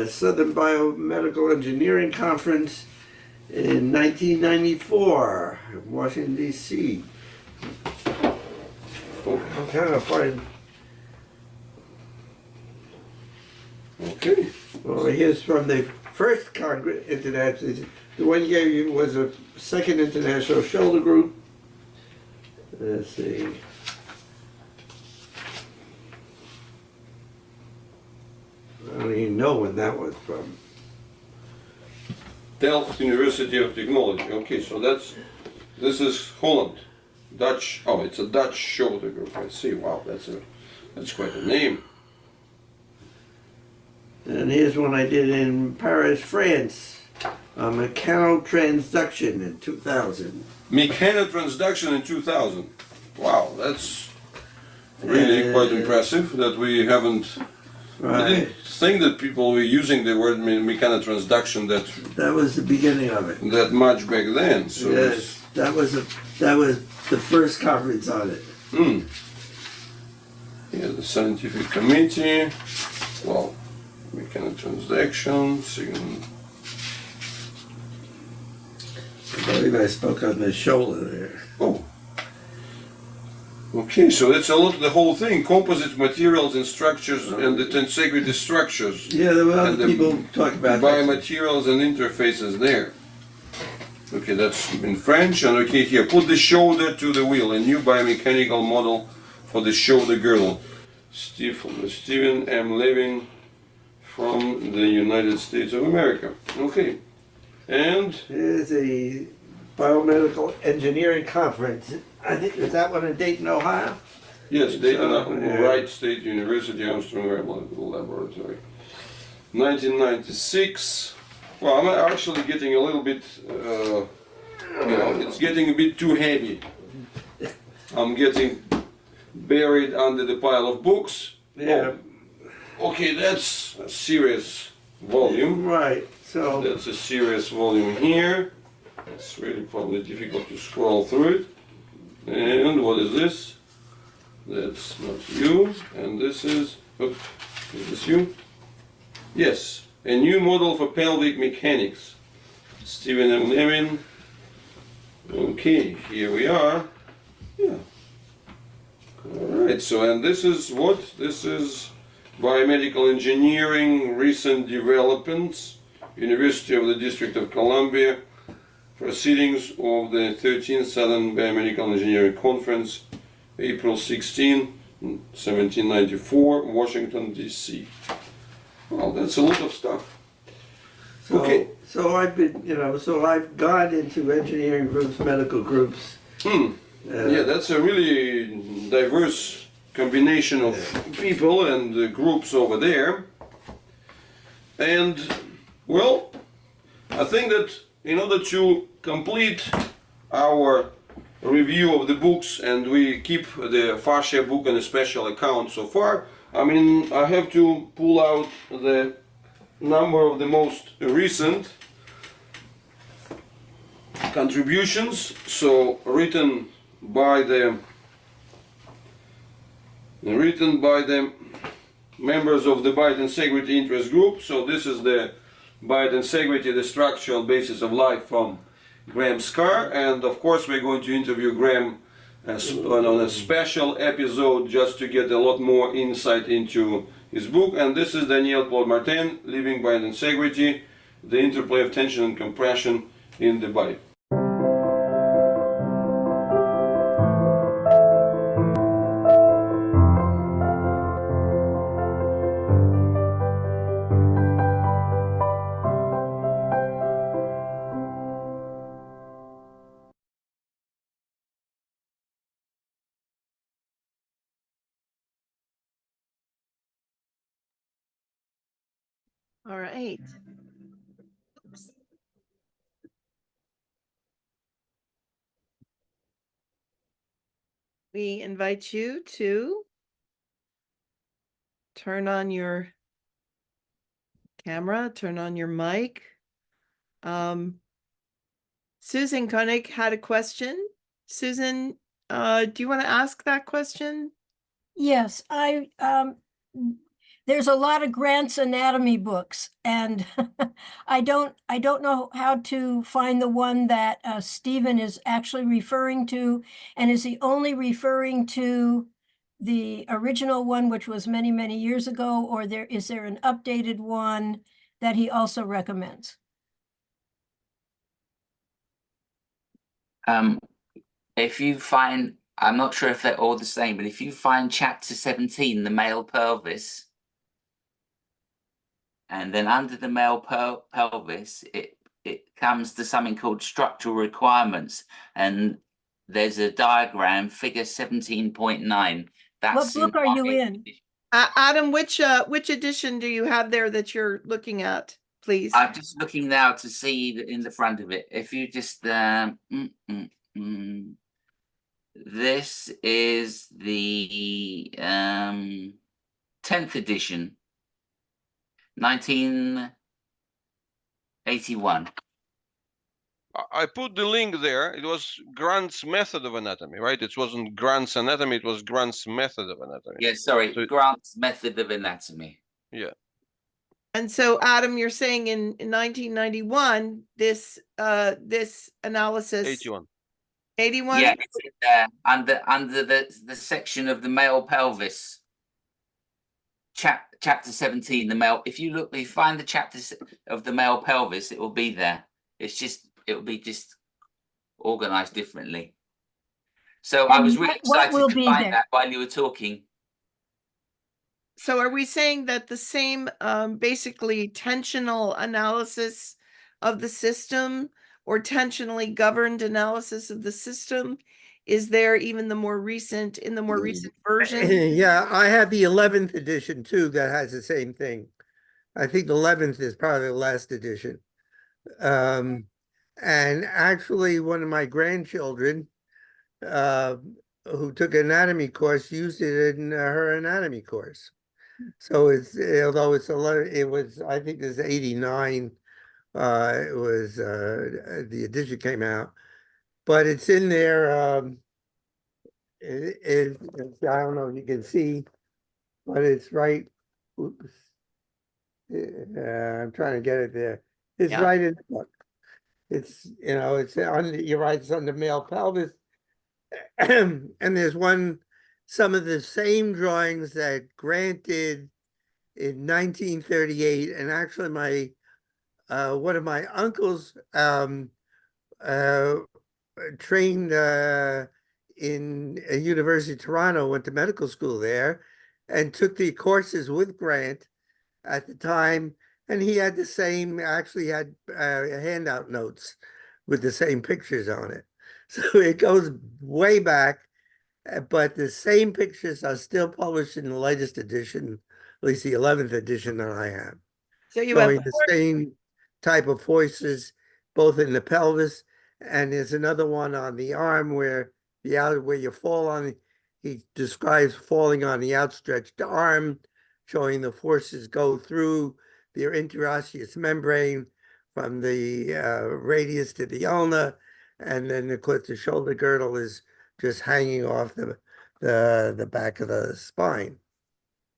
Speaker 5: Southern Biomedical Engineering Conference in 1994, Washington, D.C. I'm trying to find.
Speaker 6: Okay.
Speaker 5: Well, here's from the first Congress International. The one you gave you was a second International Shoulder Group. Let's see. I don't even know when that was from.
Speaker 6: Delft University of Technology. Okay, so this is Holland. Dutch. Oh, it's a Dutch shoulder group. I see. Wow, that's quite a name.
Speaker 5: And here's one I did in Paris, France. Mechanotransduction in 2000.
Speaker 6: Mechanotransduction in 2000. Wow, that's really quite impressive that we haven't.
Speaker 5: Right.
Speaker 6: I didn't think that people were using the word mechanotransduction
Speaker 5: That was the beginning of it.
Speaker 6: that much back then. So
Speaker 5: Yes, that was the first conference on it.
Speaker 6: yeah, the scientific committee. Well, mechanotransduction.
Speaker 5: I believe I spoke on the shoulder there.
Speaker 6: Oh. Okay, so that's the whole thing. Composite materials and structures and the tensegrity structures.
Speaker 5: Yeah, there were
Speaker 6: And
Speaker 5: other
Speaker 6: the
Speaker 5: people talk about that.
Speaker 6: Biomaterials and interfaces there. Okay, that's in French. And okay, here, put the shoulder to the wheel. A new biomechanical model for the shoulder girdle. Stephen M. Levin from the United States of America. Okay. And
Speaker 5: Here's a biomedical engineering conference. I think, is that one in Dayton, Ohio?
Speaker 6: yes, Dayton,
Speaker 5: yeah.
Speaker 6: Wright State University, Armstrong Laboratory. 1996. Well, I'm actually getting a little bit, it's getting a bit too heavy. I'm getting buried under the pile of books.
Speaker 5: Yeah.
Speaker 6: Okay, that's a serious volume.
Speaker 5: Right, so,
Speaker 6: That's a serious volume here. It's really probably difficult to scroll through it. And what is this? That's not you. And this is, oops, is this you? Yes, a new model for pelvic mechanics. Stephen M. Levin. Okay, here we are. Yeah. Alright, so and this is what? This is biomedical engineering, recent developments, University of the District of Columbia, proceedings of the 13th Southern Biomedical Engineering Conference, April 16, 1794, Washington, D.C. Well, that's a lot of stuff.
Speaker 5: so,
Speaker 6: Okay.
Speaker 5: so I've been, so I've gone into engineering groups, medical groups.
Speaker 6: Yeah, that's a really diverse combination of people and groups over there. And, well, I think that in order to complete our review of the books, and we keep the fascia book in a special account so far, I mean, I have to pull out the number of the most recent contributions, so written by the members of the Biotensegrity Interest Group. So this is the Biotensegrity, the structural basis of life from Graham Scarr, and of course we're going to interview Graham on a special episode just to get a lot more insight into his book. And this is Daniel Claude Martin, Living Biotensegrity, the interplay of tension and compression in the body.
Speaker 1: All right. We invite you to turn on your camera, turn on your mic. Susan Koenig had a question. Susan, do you want to ask that question?
Speaker 7: Yes, there's a lot of Grant's anatomy books, and I don't know how to find the one that Stephen is actually referring to, and is he only referring to the original one, which was many, many years ago, or is there an updated one that he also recommends?
Speaker 8: If you find, I'm not sure if they're all the same, but if you find chapter 17, the male pelvis, and then under the male pelvis, it comes to something called structural requirements, and there's a diagram, figure 17.9.
Speaker 7: What book are you in?
Speaker 1: Adam, which edition do you have there that you're looking at, please?
Speaker 8: I'm just looking now to see in the front of it. If you just this is the 10th edition, 1981.
Speaker 4: I put the link there. It was Grant's method of anatomy, right? It wasn't Grant's anatomy, it was Grant's method of anatomy.
Speaker 8: Yeah, sorry,
Speaker 4: So,
Speaker 8: Grant's method of anatomy.
Speaker 4: yeah.
Speaker 1: And so, Adam, you're saying in 1991, this analysis
Speaker 4: 81.
Speaker 1: 81?
Speaker 8: Yeah, it's under the section of the male pelvis. Chapter 17, the male. If you find the chapter of the male pelvis, it will be there. It will be just organized differently. So I was really excited to find that while you were talking.
Speaker 1: So are we saying that the same basically tensional analysis of the system, or tensionally governed analysis of the system, is there even in the more recent version?
Speaker 5: yeah, I have the 11th edition too that has the same thing. I think the 11th is probably the last edition. And actually one of my grandchildren who took an anatomy course used it in her anatomy course. So although it's 11, it was, I think this 89, it was, the edition came out, but it's in there, I don't know if you can see, but it's right, oops. I'm trying to get it there. It's
Speaker 1: Yeah.
Speaker 5: right in the book. It's, it's under, you're right, it's under male pelvis. And there's some of the same drawings that Grant did in 1938. And actually one of my uncles uh, trained in a University of Toronto, went to medical school there and took the courses with Grant at the time. And he had actually had handout notes with the same pictures on it. So it goes way back, but the same pictures are still published in the latest edition, at least the 11th edition that I have,
Speaker 1: So you have
Speaker 5: showing the same type of forces, both in the pelvis, and there's another one on the arm where where you fall on. He describes falling on the outstretched arm, showing the forces go through the interosseous membrane from the radius to the ulna, and then of course the shoulder girdle is just hanging off the back of the spine.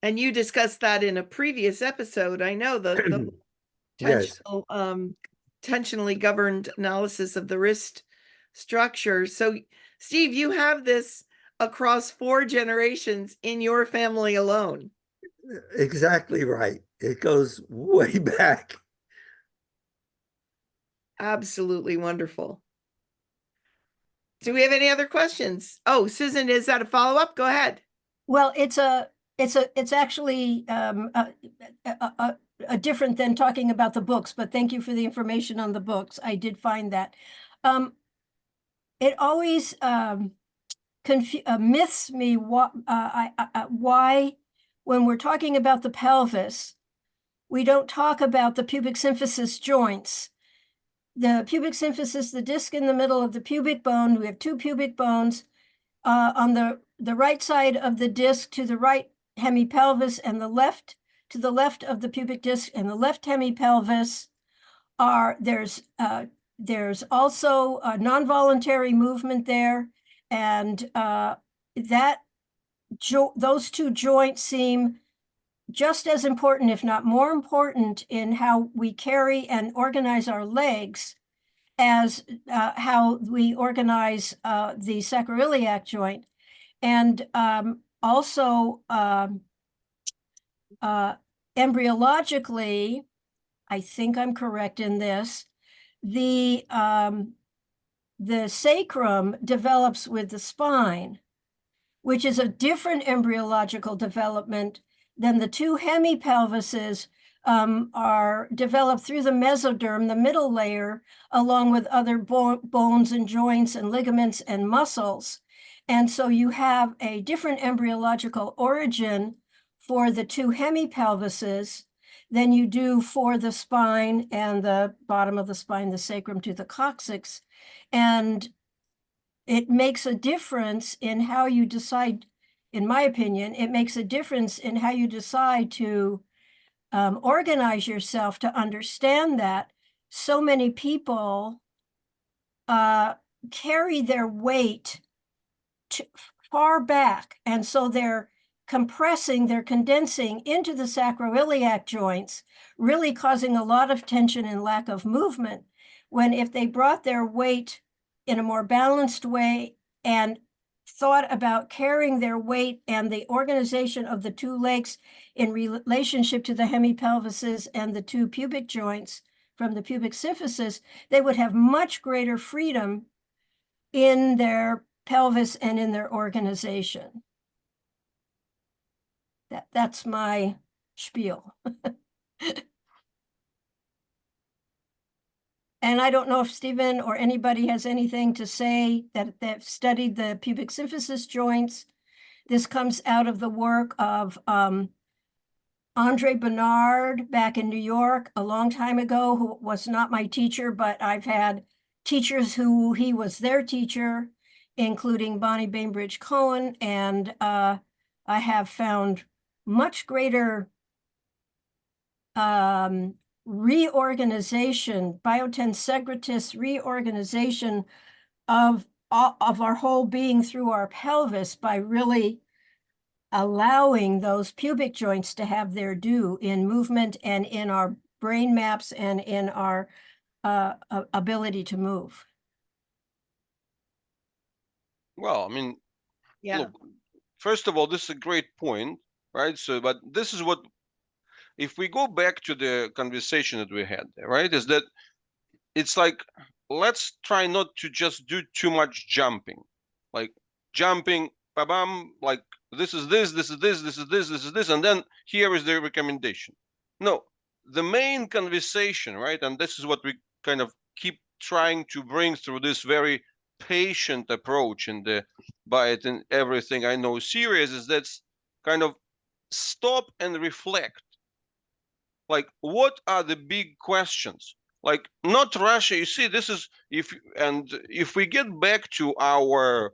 Speaker 1: and you discussed that in a previous episode. I know the
Speaker 5: Yes.
Speaker 1: tensionally governed analysis of the wrist structure. So, Steve, you have this across 4 generations in your family alone.
Speaker 5: Exactly right. It goes way back.
Speaker 1: Absolutely wonderful. Do we have any other questions? Oh, Susan, is that a follow-up? Go ahead.
Speaker 7: Well, it's actually a different than talking about the books, but thank you for the information on the books. I did find that. It always myths me why, when we're talking about the pelvis, we don't talk about the pubic symphysis joints. The pubic symphysis, the disc in the middle of the pubic bone, we have 2 pubic bones. On the right side of the disc to the right hemipelvis, and the left to the left of the pubic disc and the left hemipelvis there's also a non-voluntary movement there, and those 2 joints seem just as important, if not more important, in how we carry and organize our legs as how we organize the sacroiliac joint. And also embryologically, I think I'm correct in this, the sacrum develops with the spine, which is a different embryological development than the 2 hemipelvises are developed through the mesoderm, the middle layer, along with other bones and joints and ligaments and muscles. And so you have a different embryological origin for the 2 hemipelvises than you do for the spine and the bottom of the spine, the sacrum to the coccyx. And it makes a difference in how you decide, in my opinion, it makes a difference in how you decide to organize yourself to understand that so many people carry their weight far back. And so they're condensing into the sacroiliac joints, really causing a lot of tension and lack of movement. When if they brought their weight in a more balanced way and thought about carrying their weight and the organization of the 2 legs in relationship to the hemipelvises and the 2 pubic joints from the pubic symphysis, they would have much greater freedom in their pelvis and in their organization. That's my spiel. And I don't know if Stephen or anybody has anything to say that they've studied the pubic symphysis joints. This comes out of the work of Andre Bernard back in New York a long time ago, who was not my teacher, but I've had teachers who he was their teacher, including Bonnie Bainbridge Cohen. And I have found much greater reorganization, biotensegritis reorganization of our whole being through our pelvis by really allowing those pubic joints to have their due in movement and in our brain maps and in our ability to move.
Speaker 4: Well, I mean,
Speaker 1: Yeah.
Speaker 4: look, first of all, this is a great point, right? So, but this is what, if we go back to the conversation that we had there, right, is that it's like, let's try not to just do too much jumping, like jumping, bam, like this is this, this is this, this is this, this is this, and then here is the recommendation. No, the main conversation, right, and this is what we kind of keep trying to bring through this very patient approach in the Biot and Everything I Know series, is that's kind of stop and reflect. Like, what are the big questions? Like, not Russia. You see, this is if we get back to our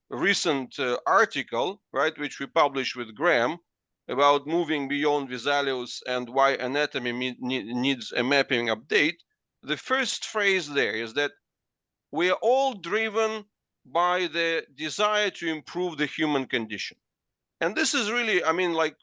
Speaker 4: recent article, right, which we published with Graham about moving beyond Vesalius and why anatomy needs a mapping update, the first phrase there is that we are all driven by the desire to improve the human condition. And this is really, I mean, like,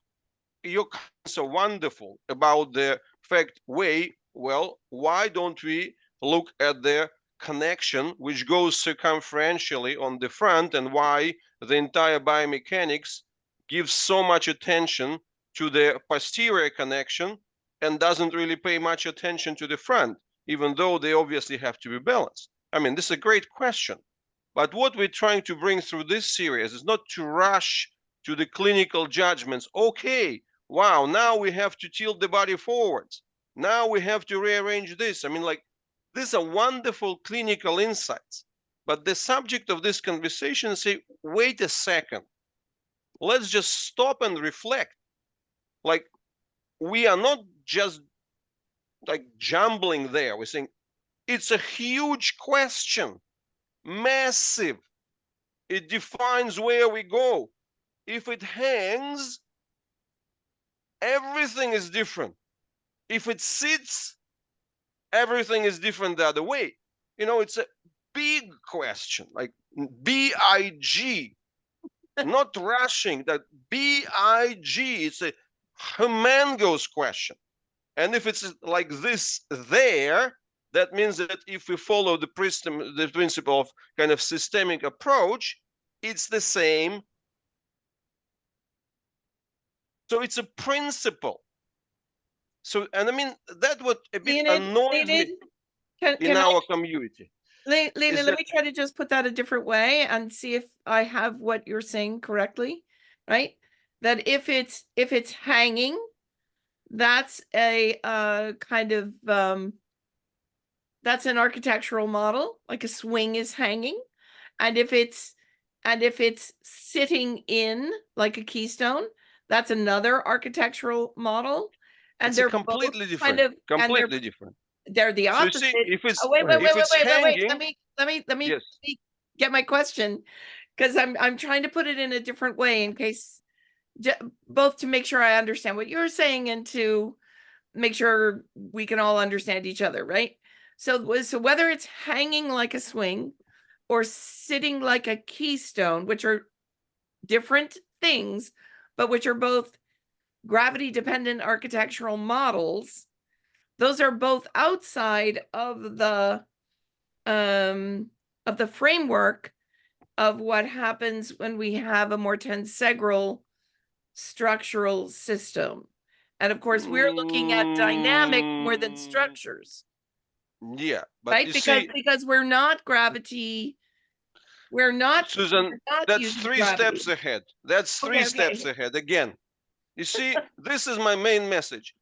Speaker 4: your comments are wonderful about the fact, well, why don't we look at the connection which goes circumferentially on the front, and why the entire biomechanics gives so much attention to the posterior connection and doesn't really pay much attention to the front, even though they obviously have to be balanced. I mean, this is a great question. But what we're trying to bring through this series is not to rush to the clinical judgments. Okay, wow, now we have to tilt the body forwards. Now we have to rearrange this. I mean, like, these are wonderful clinical insights. But the subject of this conversation is say, wait a second. Let's just stop and reflect. Like, we are not just like jumbling there. We're saying it's a huge question, massive. It defines where we go. If it hangs, everything is different. If it sits, everything is different the other way. You know, it's a big question, like BIG, not rushing, that BIG, it's a humongous question. And if it's like this there, that means that if we follow the principle of kind of systemic approach, it's the same. So it's a principle. So, and I mean, that what a bit annoys me in our community.
Speaker 1: Leonid, let me try to just put that a different way and see if I have what you're saying correctly, right? That if it's hanging, that's a kind of that's an architectural model, like a swing is hanging. And if it's sitting in like a keystone, that's another architectural model. And
Speaker 4: It's
Speaker 1: they're
Speaker 4: completely different.
Speaker 1: kind of
Speaker 4: Completely different.
Speaker 1: They're the opposite.
Speaker 4: So you see, if it's
Speaker 1: wait,
Speaker 4: hanging,
Speaker 1: let me
Speaker 4: yes.
Speaker 1: get my question, because I'm trying to put it in a different way in case, both to make sure I understand what you're saying and to make sure we can all understand each other, right? So whether it's hanging like a swing or sitting like a keystone, which are different things, but which are both gravity dependent architectural models, those are both outside of the framework of what happens when we have a more tensegral structural system. And of course, we're looking at dynamic more than structures.
Speaker 4: Yeah, but
Speaker 1: right?
Speaker 4: you
Speaker 1: Because we're not gravity. We're not,
Speaker 4: Susan, that's three
Speaker 1: gravity.
Speaker 4: steps ahead. That's three steps ahead again. You see, this is my main message.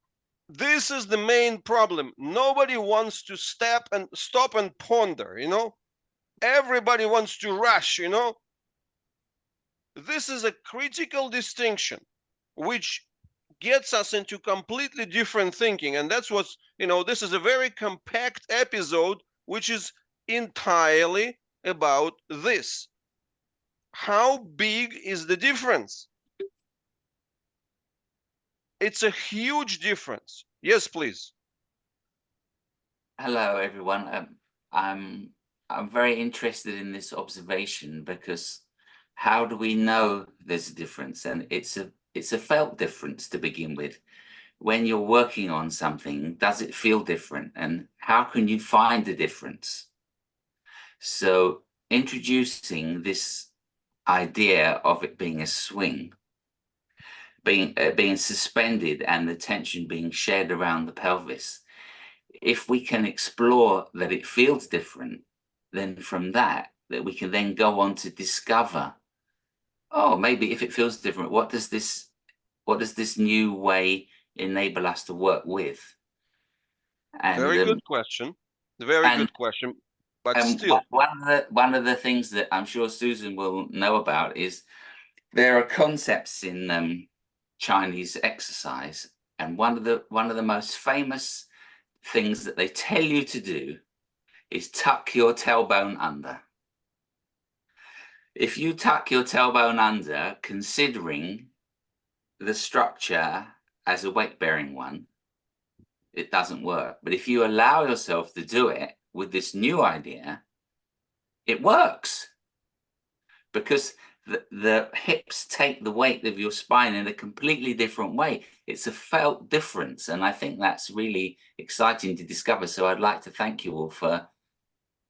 Speaker 4: This is the main problem. Nobody wants to stop and ponder, you know? Everybody wants to rush, you know? This is a critical distinction, which gets us into completely different thinking. And that's what's, you know, this is a very compact episode, which is entirely about this. How big is the difference? It's a huge difference. Yes, please.
Speaker 8: Hello, everyone. I'm very interested in this observation because how do we know there's a difference? And it's a felt difference to begin with. When you're working on something, does it feel different? And how can you find the difference? So introducing this idea of it being a swing, being suspended and the tension being shared around the pelvis, if we can explore that it feels different, then from that we can then go on to discover, oh, maybe if it feels different, what does this new way enable us to work with? And
Speaker 4: Very good question. Very
Speaker 8: and
Speaker 4: good question. But still,
Speaker 8: one of the things that I'm sure Susan will know about is there are concepts in Chinese exercise, and one of the most famous things that they tell you to do is tuck your tailbone under. If you tuck your tailbone under, considering the structure as a weight-bearing one, it doesn't work. But if you allow yourself to do it with this new idea, it works. Because the hips take the weight of your spine in a completely different way. It's a felt difference. And I think that's really exciting to discover. So I'd like to thank you all for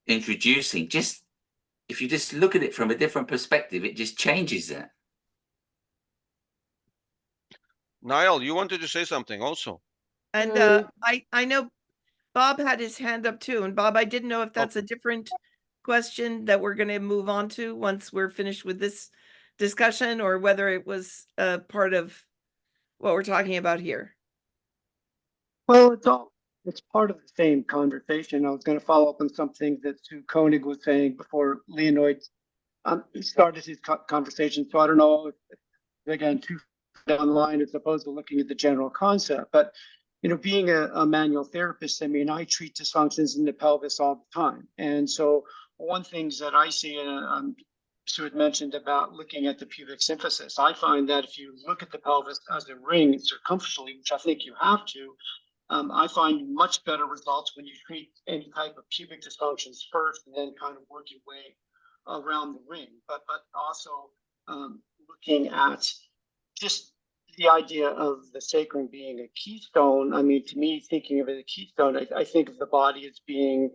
Speaker 8: introducing. If you just look at it from a different perspective, it just changes it.
Speaker 4: Niall, you wanted to say something also.
Speaker 1: And I know Bob had his hand up too. And Bob, I didn't know if that's a different question that we're going to move on to once we're finished with this discussion, or whether it was part of what we're talking about here.
Speaker 9: Well, it's part of the same conversation. I was going to follow up on something that Sue Koenig was saying before Leonid started his conversation. So I don't know if, again, too down the line as opposed to looking at the general concept. But, you know, being a manual therapist, I mean, I treat dysfunctions in the pelvis all the time. And so one things that I see, and Sue had mentioned about looking at the pubic symphysis, I find that if you look at the pelvis as a ring circumferentially, which I think you have to, I find much better results when you treat any type of pubic dysfunctions first and then kind of work your way around the ring. But also looking at just the idea of the sacrum being a keystone. I mean, to me, thinking of it as a keystone, I think of the body as being,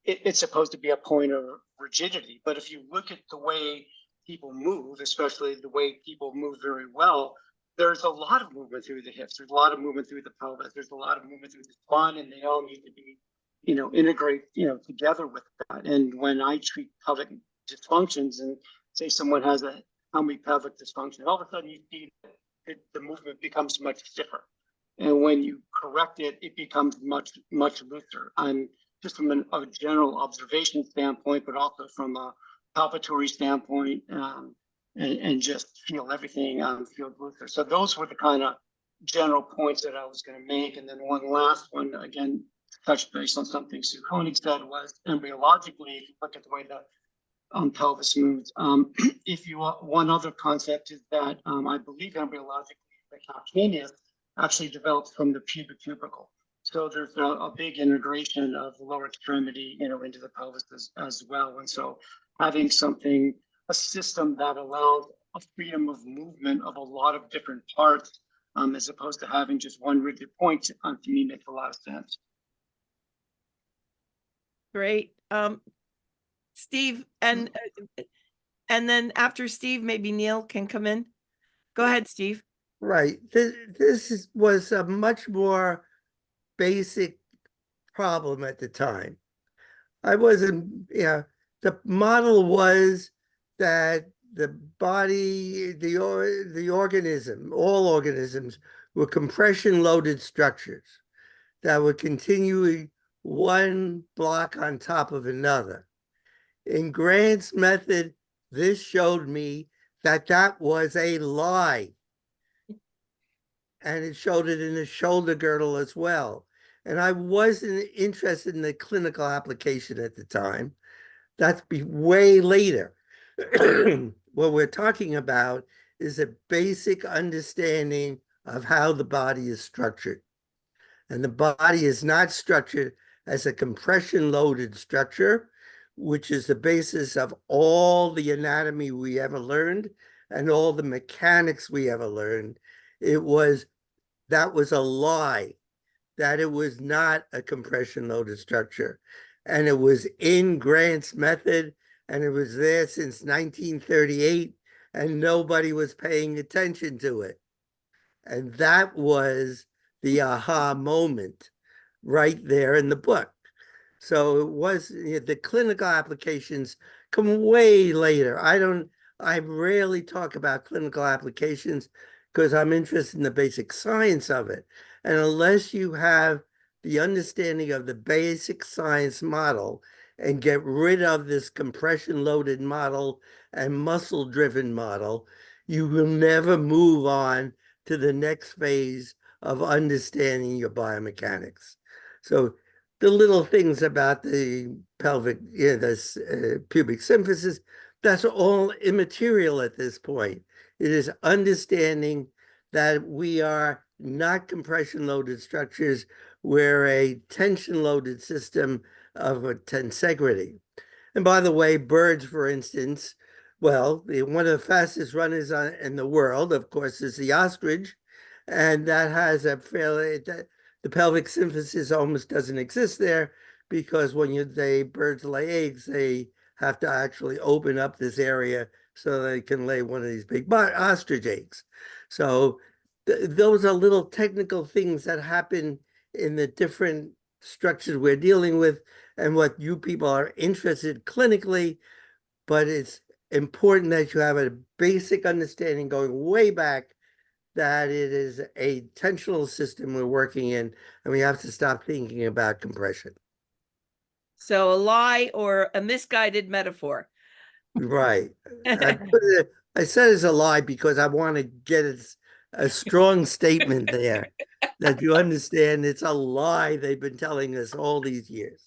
Speaker 9: it's supposed to be a point of rigidity. But if you look at the way people move, especially the way people move very well, there's a lot of movement through the hips. There's a lot of movement through the pelvis. There's a lot of movement through the spine, and they all need to be, you know, integrate, you know, together with that. And when I treat pelvic dysfunctions, and say someone has a pelvic dysfunction, all of a sudden you see that the movement becomes much stiffer. And when you correct it, it becomes much looser. And just from a general observation standpoint, but also from a palpatory standpoint, and just feel everything feel looser. So those were the kind of general points that I was going to make. And then one last one, again, touched base on something Sue Koenig said, was embryologically, if you look at the way the pelvis moves. If you one other concept is that I believe embryologically the calcaneus actually develops from the pubic tubercle. So there's a big integration of the lower extremity, you know, into the pelvis as well. And so having a system that allows a freedom of movement of a lot of different parts, as opposed to having just one rigid point, to me makes a lot of sense.
Speaker 1: Great. Steve, and then after Steve, maybe Neil can come in. Go ahead, Steve.
Speaker 5: Right. This was a much more basic problem at the time. I wasn't, the model was that the body, the organism, all organisms were compression loaded structures that were continuing one block on top of another. In Grant's method, this showed me that that was a lie. And it showed it in the shoulder girdle as well. And I wasn't interested in the clinical application at the time. That's way later. What we're talking about is a basic understanding of how the body is structured. And the body is not structured as a compression loaded structure, which is the basis of all the anatomy we ever learned and all the mechanics we ever learned. That was a lie, that it was not a compression loaded structure. And it was in Grant's method, and it was there since 1938, and nobody was paying attention to it. And that was the aha moment right there in the book. So it was, the clinical applications come way later. I rarely talk about clinical applications because I'm interested in the basic science of it. And unless you have the understanding of the basic science model and get rid of this compression loaded model and muscle driven model, you will never move on to the next phase of understanding your biomechanics. So the little things about the pelvic, this pubic symphysis, that's all immaterial at this point. It is understanding that we are not compression loaded structures. We're a tension loaded system of a tensegrity. And by the way, birds, for instance, well, one of the fastest runners in the world, of course, is the ostrich. And that has a fairly, the pelvic symphysis almost doesn't exist there because when birds lay eggs, they have to actually open up this area so they can lay one of these big ostrich eggs. So those are little technical things that happen in the different structures we're dealing with and what you people are interested clinically, but it's important that you have a basic understanding going way back that it is a tensional system we're working in, and we have to stop thinking about compression.
Speaker 1: So a lie or a misguided metaphor.
Speaker 5: Right. I said it's a lie because I want to get a strong statement there that you understand it's a lie they've been telling us all these years.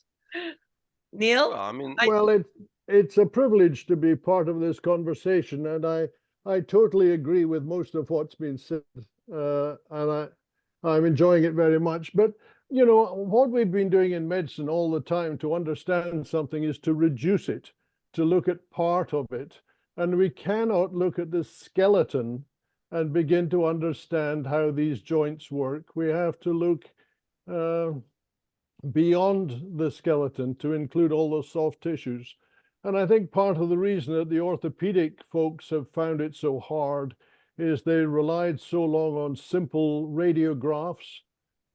Speaker 1: Neil?
Speaker 4: Well, I mean,
Speaker 10: Well, it's a privilege to be part of this conversation, and I totally agree with most of what's been said, and I'm enjoying it very much. But you know, what we've been doing in medicine all the time to understand something is to reduce it, to look at part of it, and we cannot look at the skeleton and begin to understand how these joints work. We have to look beyond the skeleton to include all those soft tissues. And I think part of the reason that the orthopedic folks have found it so hard is they relied so long on simple radiographs,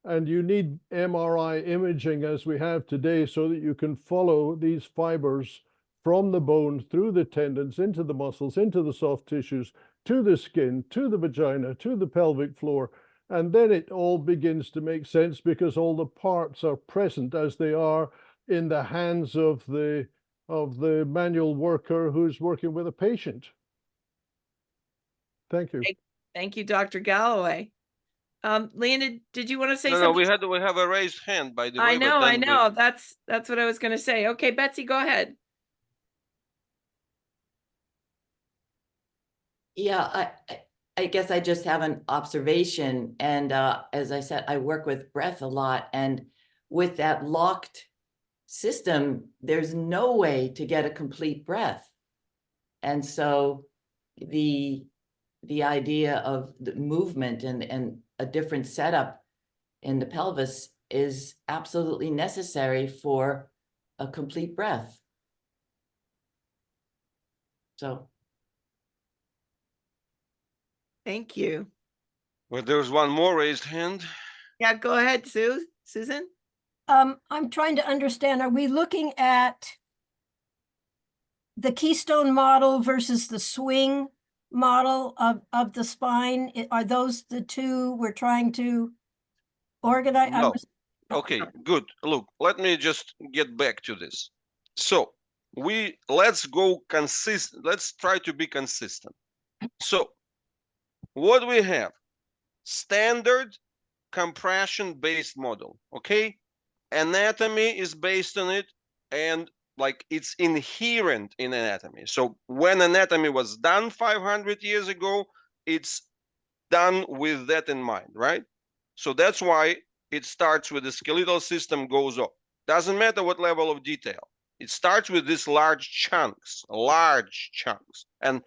Speaker 10: and you need MRI imaging as we have today so that you can follow these fibers from the bone through the tendons into the muscles, into the soft tissues, to the skin, to the vagina, to the pelvic floor. And then it all begins to make sense because all the parts are present as they are in the hands of the manual worker who's working with a patient. Thank you.
Speaker 1: Thank you, Dr. Galloway. Leonid, did you want to say
Speaker 4: no,
Speaker 1: something?
Speaker 4: we have a raised hand, by the way.
Speaker 1: I know.
Speaker 4: We...
Speaker 1: That's what I was going to say. Okay, Betsy, go ahead.
Speaker 2: Yeah, I guess I just have an observation. And as I said, I work with breath a lot. And with that locked system, there's no way to get a complete breath. And so the idea of the movement and a different setup in the pelvis is absolutely necessary for a complete breath. So.
Speaker 1: Thank you.
Speaker 4: Well, there's one more raised hand.
Speaker 1: Yeah, go ahead, Susan.
Speaker 7: I'm trying to understand, are we looking at the keystone model versus the swing model of the spine? Are those the two we're trying to organize?
Speaker 4: No. Okay, good. Look, let me just get back to this. So let's go consistent. Let's try to be consistent. So what we have, standard compression-based model, okay? Anatomy is based on it, and like it's inherent in anatomy. So when anatomy was done 500 years ago, it's done with that in mind, right? So that's why it starts with the skeletal system goes up. Doesn't matter what level of detail. It starts with these large chunks, and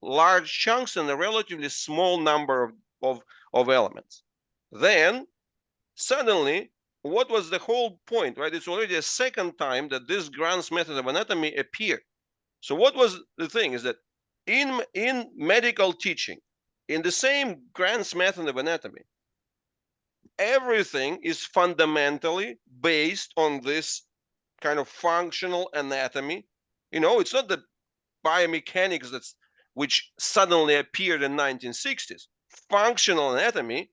Speaker 4: large chunks and a relatively small number of elements. Then suddenly, what was the whole point, right? It's already a second time that this Grant's method of anatomy appeared. So what was the thing is that in medical teaching, in the same Grant's method of anatomy, everything is fundamentally based on this kind of functional anatomy. You know, it's not the biomechanics which suddenly appeared in 1960s. Functional anatomy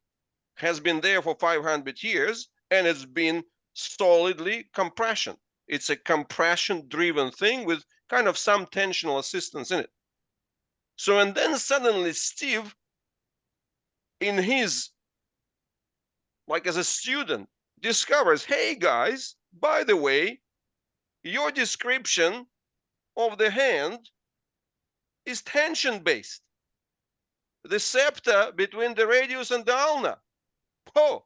Speaker 4: has been there for 500 years, and it's been solidly compression. It's a compression-driven thing with kind of some tensional assistance in it. So, and then suddenly Steve, in his, like as a student, discovers, hey guys, by the way, your description of the hand is tension-based. The septa between the radius and the ulna. Oh,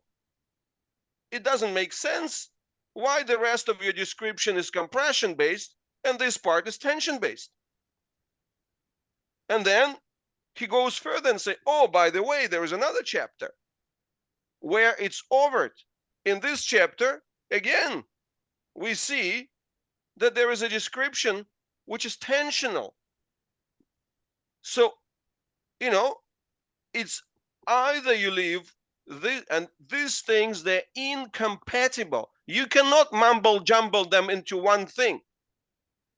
Speaker 4: it doesn't make sense. Why the rest of your description is compression-based and this part is tension-based? And then he goes further and say, oh, by the way, there is another chapter where it's overt. In this chapter, again, we see that there is a description which is tensional. So, you know, it's either you leave this, and these things, they're incompatible. You cannot mumble jumble them into one thing.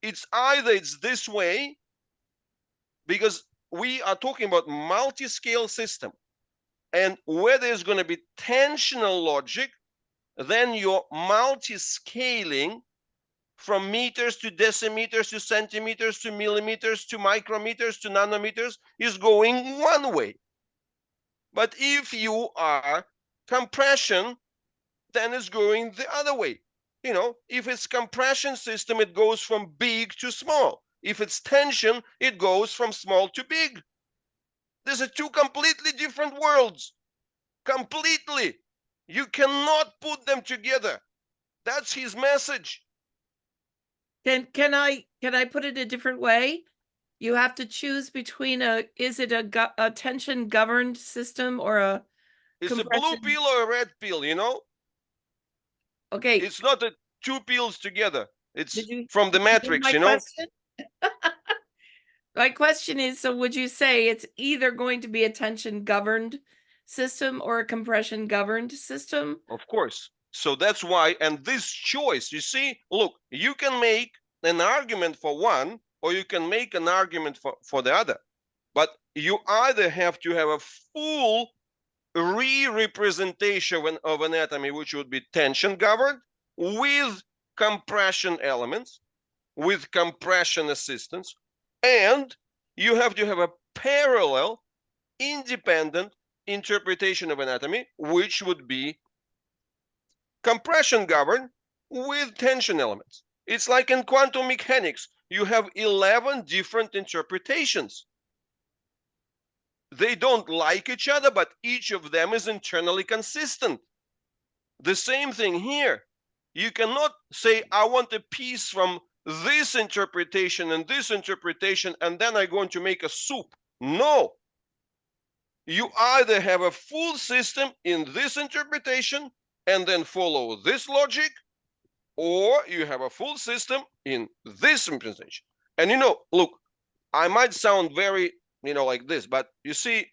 Speaker 4: It's either it's this way, because we are talking about multi-scale system, and where there's going to be tensional logic, then your multi-scaling from meters to decimeters to centimeters to millimeters to micrometers to nanometers is going one way. But if you are compression, then it's going the other way. You know, if it's compression system, it goes from big to small. If it's tension, it goes from small to big. These are two completely different worlds. Completely. You cannot put them together. That's his message.
Speaker 1: Can I put it a different way? You have to choose between is it a tension governed system or a
Speaker 4: It's a blue pill or a red pill, you know?
Speaker 1: Okay.
Speaker 4: It's not two pills together. It's
Speaker 1: you,
Speaker 4: from the Matrix, you know?
Speaker 1: Question? My question is, so would you say it's either going to be a tension governed system or a compression governed system?
Speaker 4: Of course. So that's why, and this choice, you see, look, you can make an argument for one, or you can make an argument for the other. But you either have to have a full re-representation of anatomy, which would be tension governed, with compression elements, with compression assistance, and you have to have a parallel, independent interpretation of anatomy, which would be compression governed with tension elements. It's like in quantum mechanics, you have 11 different interpretations. They don't like each other, but each of them is internally consistent. The same thing here. You cannot say, I want a piece from this interpretation and this interpretation, and then I'm going to make a soup. No. You either have a full system in this interpretation and then follow this logic, or you have a full system in this implementation. And you know, look, I might sound very, you know, like this, but you see,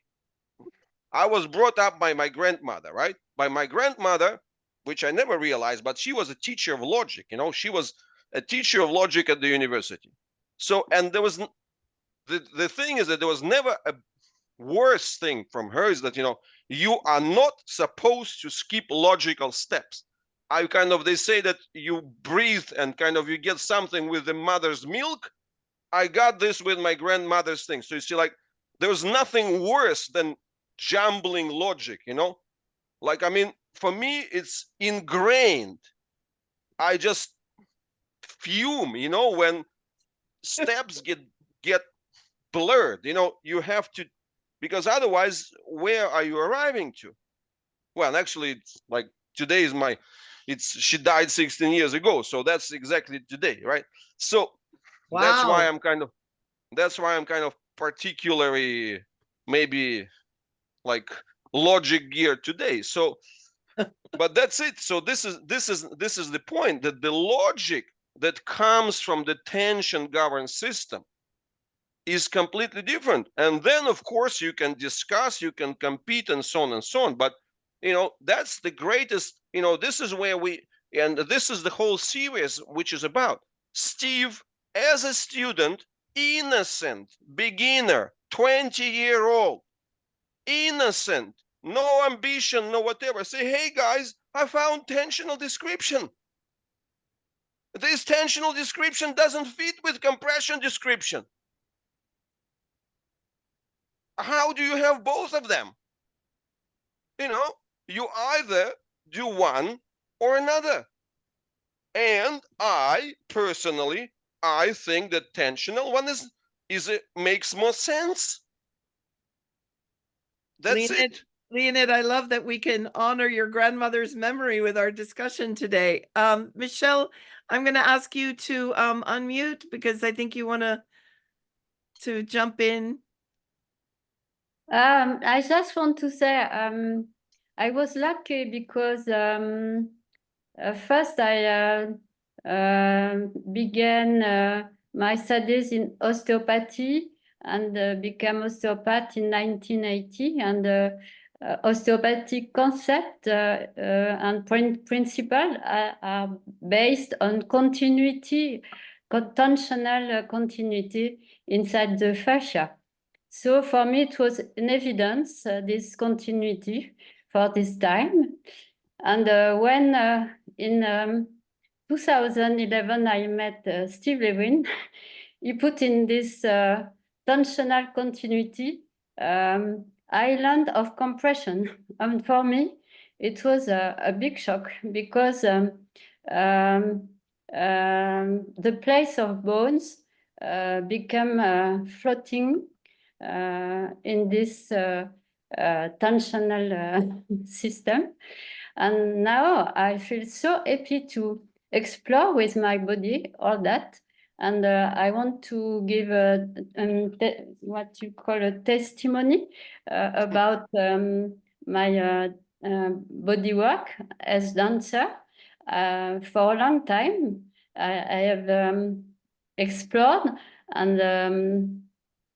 Speaker 4: I was brought up by my grandmother, right? By my grandmother, which I never realized, but she was a teacher of logic, you know, she was a teacher of logic at the university. So, and there was, the thing is that there was never a worse thing from her is that, you know, you are not supposed to skip logical steps. They say that you breathe and kind of you get something with the mother's milk. I got this with my grandmother's thing. So you see, like, there was nothing worse than jumbling logic, you know? Like, I mean, for me, it's ingrained. I just fume, you know, when steps get blurred, you know, you have to because otherwise, where are you arriving to? Well, actually, it's like today is she died 16 years ago, so that's exactly today, right? So that's why
Speaker 1: Wow.
Speaker 4: I'm kind of particularly maybe like logic gear today. So, but that's it. So this is the point, that the logic that comes from the tension governed system is completely different. And then of course you can discuss, you can compete, and so on and so on. But that's the greatest, this is where this is the whole series, which is about Steve as a student, innocent beginner, 20-year-old, innocent, no ambition, no whatever, say, hey guys, I found tensional description. This tensional description doesn't fit with compression description. How do you have both of them? You either do one or another. And I personally, I think that tensional one makes more sense. That's it.
Speaker 1: Leonid, I love that we can honor your grandmother's memory with our discussion today. Michelle, I'm going to ask you to unmute because I think you want to jump in.
Speaker 11: I just want to say I was lucky because first I began my studies in osteopathy and became osteopath in 1980. And osteopathic concept and principle are based on continuity, tensional continuity inside the fascia. So for me, it was an evidence, this continuity for this time. And when in 2011, I met Steve Levin, he put in this tensional continuity island of compression. And for me, it was a big shock because the place of bones became floating in this tensional system. And now I feel so happy to explore with my body all that. And I want to give what you call a testimony about my body work as dancer. For a long time, I have explored, and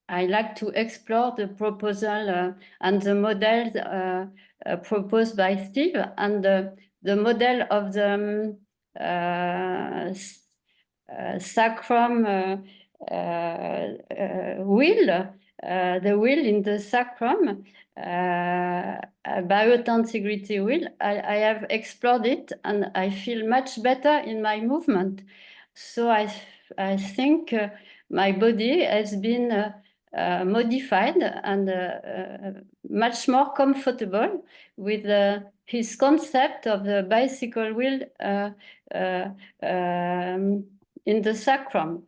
Speaker 11: I like to explore the proposal and the models proposed by Steve, and the model of the sacrum wheel, the wheel in the sacrum, biotensegrity wheel. I have explored it and I feel much better in my movement. So I think my body has been modified and much more comfortable with his concept of the bicycle wheel in the sacrum.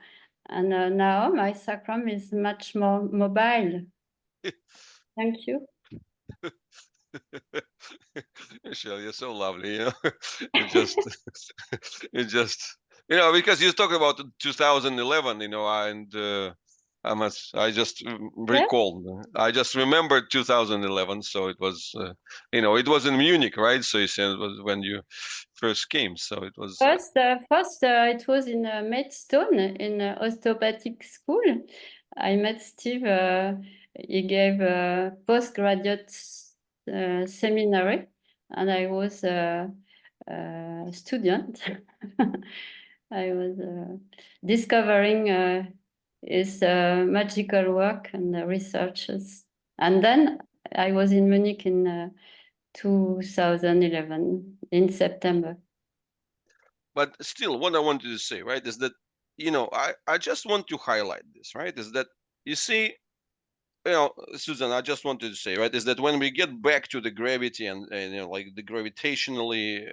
Speaker 11: And now my sacrum is much more mobile. Thank you.
Speaker 4: Michelle, you're so lovely. It just because you talk about 2011, and I just recalled. I just remembered 2011. So it was, it was in Munich, right? So you said it was when you first came. So it was
Speaker 11: first. It was in Maidstone in osteopathic school. I met Steve. He gave a postgraduate seminary, and I was a student. I was discovering his magical work and researches. And then I was in Munich in 2011 in September.
Speaker 4: But still, what I wanted to say, right, is that, I just want to highlight this, right, is that, you see, Susan, I just wanted to say, right, is that when we get back to the gravity and like the gravitationally,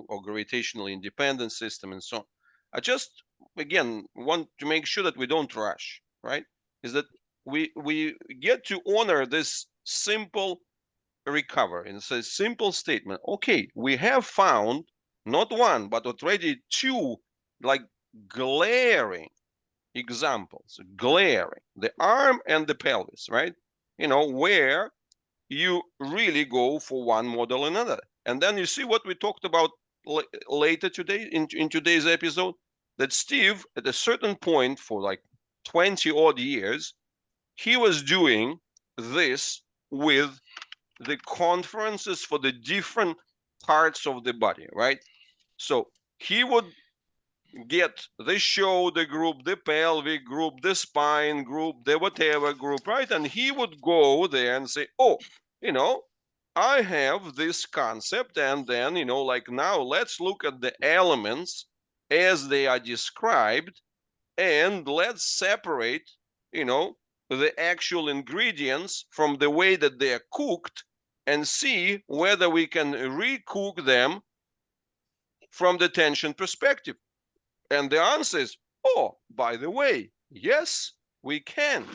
Speaker 4: or gravitationally independent system and so on, I just, again, want to make sure that we don't rush, right, is that we get to honor this simple recovery. It's a simple statement. Okay, we have found not one, but already two like glaring examples, glaring, the arm and the pelvis, right? You know, where you really go for one model or another. And then you see what we talked about later today in today's episode, that Steve, at a certain point for like 20 odd years, he was doing this with the conferences for the different parts of the body, right? So he would get the shoulder group, the pelvic group, the spine group, the whatever group, right? And he would go there and say, oh, you know, I have this concept, and then, you know, like now let's look at the elements as they are described, and let's separate, you know, the actual ingredients from the way that they are cooked, and see whether we can recook them from the tension perspective. And the answer is, oh, by the way, yes, we can.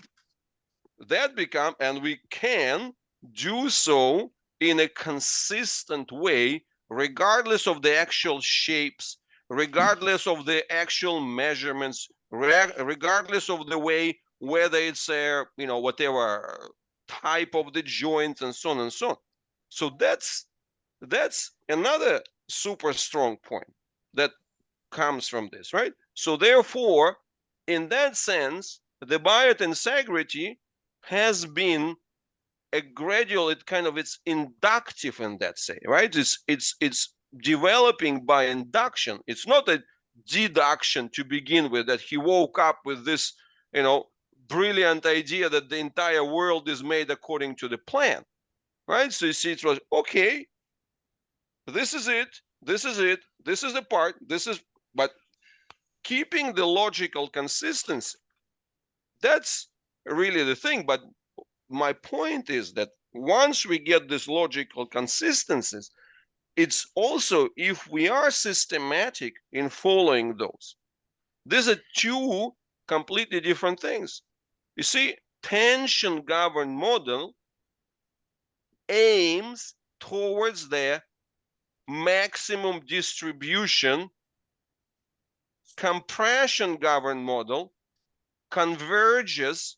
Speaker 4: And we can do so in a consistent way, regardless of the actual shapes, regardless of the actual measurements, regardless of the way, whether it's a, you know, whatever type of the joint and so on and so on. So that's another super strong point that comes from this, right? So therefore, in that sense, the biotensegrity has been a gradual, it's inductive in that say, right? It's developing by induction. It's not a deduction to begin with, that he woke up with this, you know, brilliant idea that the entire world is made according to the plan, right? So you see, it was, okay, this is it, this is it, this is the part, this is, but keeping the logical consistency, that's really the thing. But my point is that once we get this logical consistencies, it's also, if we are systematic in following those, these are two completely different things. You see, tension governed model aims towards the maximum distribution. Compression governed model converges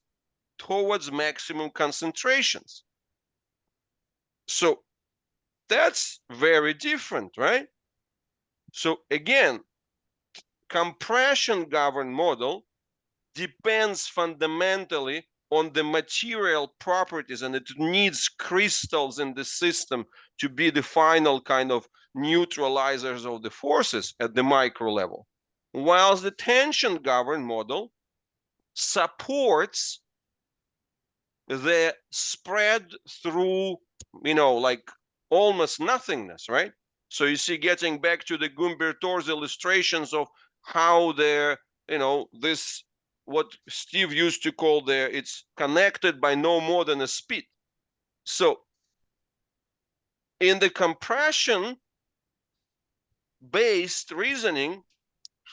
Speaker 4: towards maximum concentrations. So that's very different, right? So again, compression governed model depends fundamentally on the material properties, and it needs crystals in the system to be the final kind of neutralizers of the forces at the micro level. Whilst the tension governed model supports the spread through, you know, like almost nothingness, right? So you see, getting back to the Gumbertor's illustrations of how they're, you know, this, what Steve used to call it's connected by no more than a spit. So in the compression based reasoning,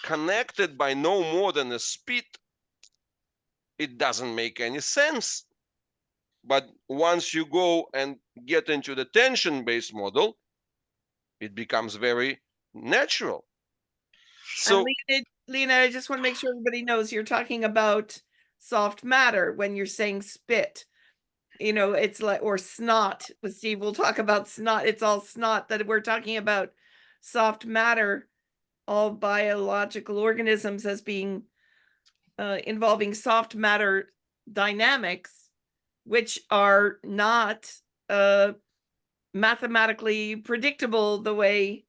Speaker 4: connected by no more than a spit, it doesn't make any sense. But once you go and get into the tension-based model, it becomes very natural. So,
Speaker 1: Lena, I just want to make sure everybody knows you're talking about soft matter when you're saying spit. You know, it's like, or snot. Steve will talk about snot. It's all snot, that we're talking about soft matter, all biological organisms as being involving soft matter dynamics, which are not mathematically predictable the way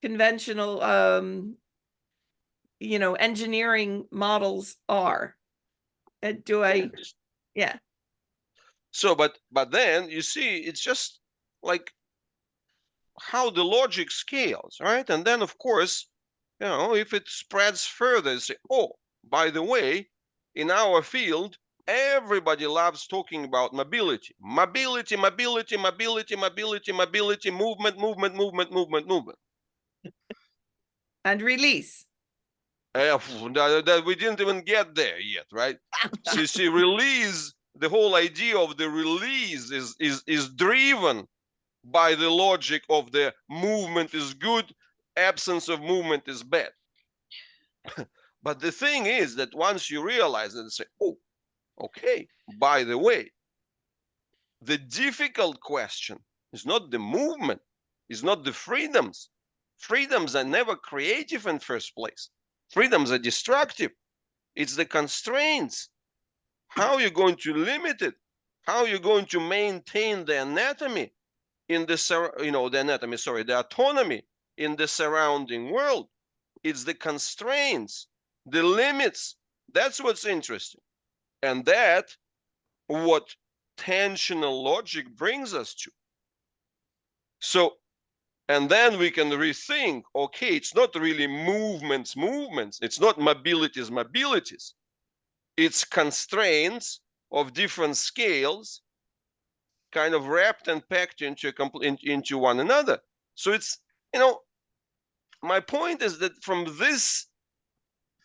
Speaker 1: conventional you know, engineering models are. Yeah.
Speaker 4: So, but then you see, it's just like how the logic scales, right? And then, of course, you know, if it spreads further, say, oh, by the way, in our field, everybody loves talking about mobility, mobility, mobility, mobility, mobility, mobility, movement, movement, movement, movement, movement.
Speaker 1: And release.
Speaker 4: That we didn't even get there yet, right? So you see, release, the whole idea of the release is driven by the logic of the movement is good, absence of movement is bad. But the thing is that once you realize and say, oh, okay, by the way, the difficult question is not the movement, is not the freedoms. Freedoms are never creative in first place. Freedoms are destructive. It's the constraints. How are you going to limit it? How are you going to maintain the anatomy in the the autonomy in the surrounding world? It's the constraints, the limits. That's what's interesting. And that what tensional logic brings us to. So, and then we can rethink, okay, it's not really movements, it's not mobilities. It's constraints of different scales kind of wrapped and packed into one another. So it's, my point is that from this,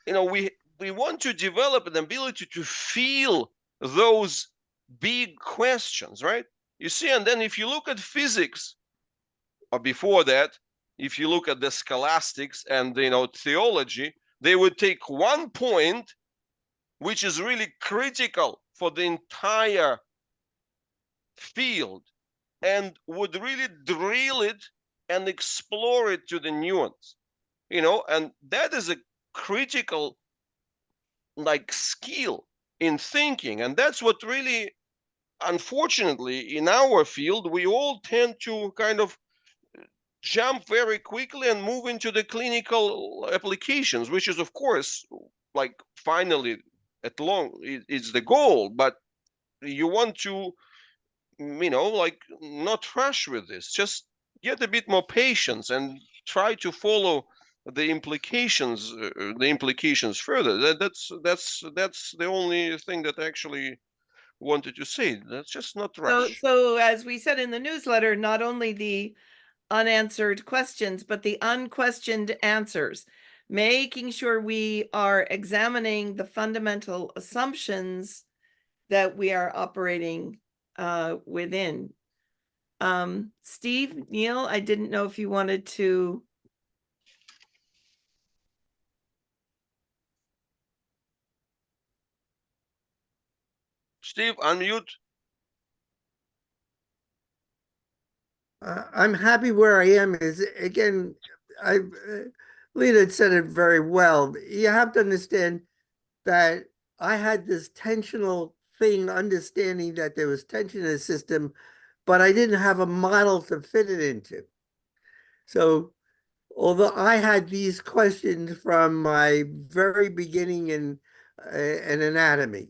Speaker 4: we want to develop an ability to feel those big questions, right? You see, and then if you look at physics, or before that, if you look at the scholastics and theology, they would take one point which is really critical for the entire field and would really drill it and explore it to the nuance, and that is a critical skill in thinking. And that's what really, unfortunately, in our field, we all tend to kind of jump very quickly and move into the clinical applications, which is, of course, finally it's the goal, but you want to not rush with this. Just get a bit more patience and try to follow the implications further. That's the only thing that I actually wanted to say. That's just not rush.
Speaker 1: So as we said in the newsletter, not only the unanswered questions, but the unquestioned answers, making sure we are examining the fundamental assumptions that we are operating within. Steve, Neil, I didn't know if you wanted to.
Speaker 4: Steve, unmute.
Speaker 5: I'm happy where I am. Is again, Leonid said it very well. You have to understand that I had this tensional thing, understanding that there was tension in the system, but I didn't have a model to fit it into. So although I had these questions from my very beginning in anatomy,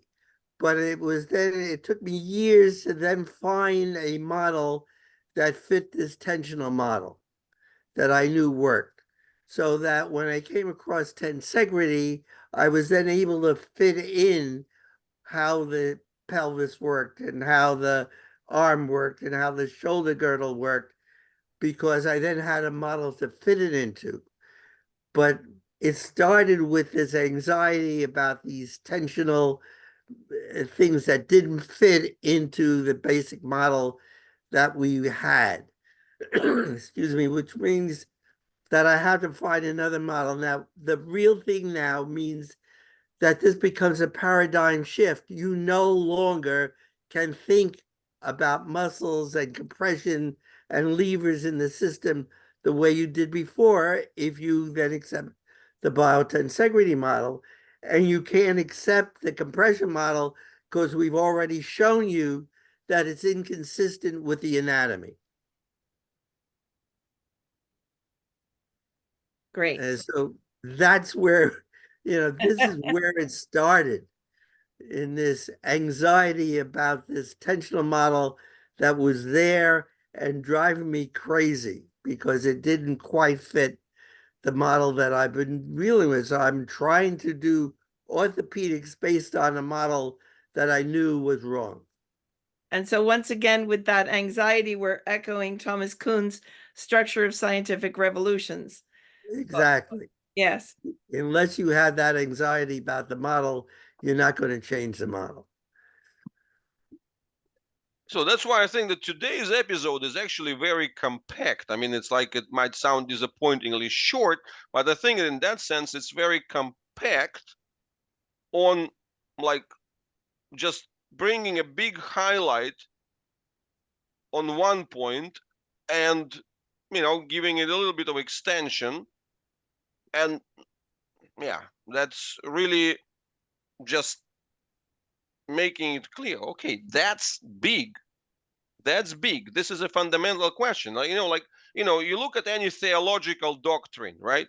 Speaker 5: but it took me years to then find a model that fit this tensional model that I knew worked. So that when I came across tensegrity, I was then able to fit in how the pelvis worked and how the arm worked and how the shoulder girdle worked, because I then had a model to fit it into. But it started with this anxiety about these tensional things that didn't fit into the basic model that we had. Excuse me, which means that I have to find another model. Now, the real thing now means that this becomes a paradigm shift. You no longer can think about muscles and compression and levers in the system the way you did before if you then accept the biotensegrity model. And you can't accept the compression model because we've already shown you that it's inconsistent with the anatomy.
Speaker 1: Great.
Speaker 5: And so that's where, this is where it started, in this anxiety about this tensional model that was there and driving me crazy because it didn't quite fit the model that I've been dealing with. So I'm trying to do orthopedics based on a model that I knew was wrong.
Speaker 1: And so once again, with that anxiety, we're echoing Thomas Kuhn's Structure of Scientific Revolutions.
Speaker 5: Exactly.
Speaker 1: Yes.
Speaker 5: Unless you have that anxiety about the model, you're not going to change the model.
Speaker 4: So that's why I think that today's episode is actually very compact. I mean, it's like it might sound disappointingly short, but I think in that sense it's very compact on like just bringing a big highlight on one point and, you know, giving it a little bit of extension. And yeah, that's really just making it clear. Okay, that's big. That's big. This is a fundamental question. Like, you look at any theological doctrine, right?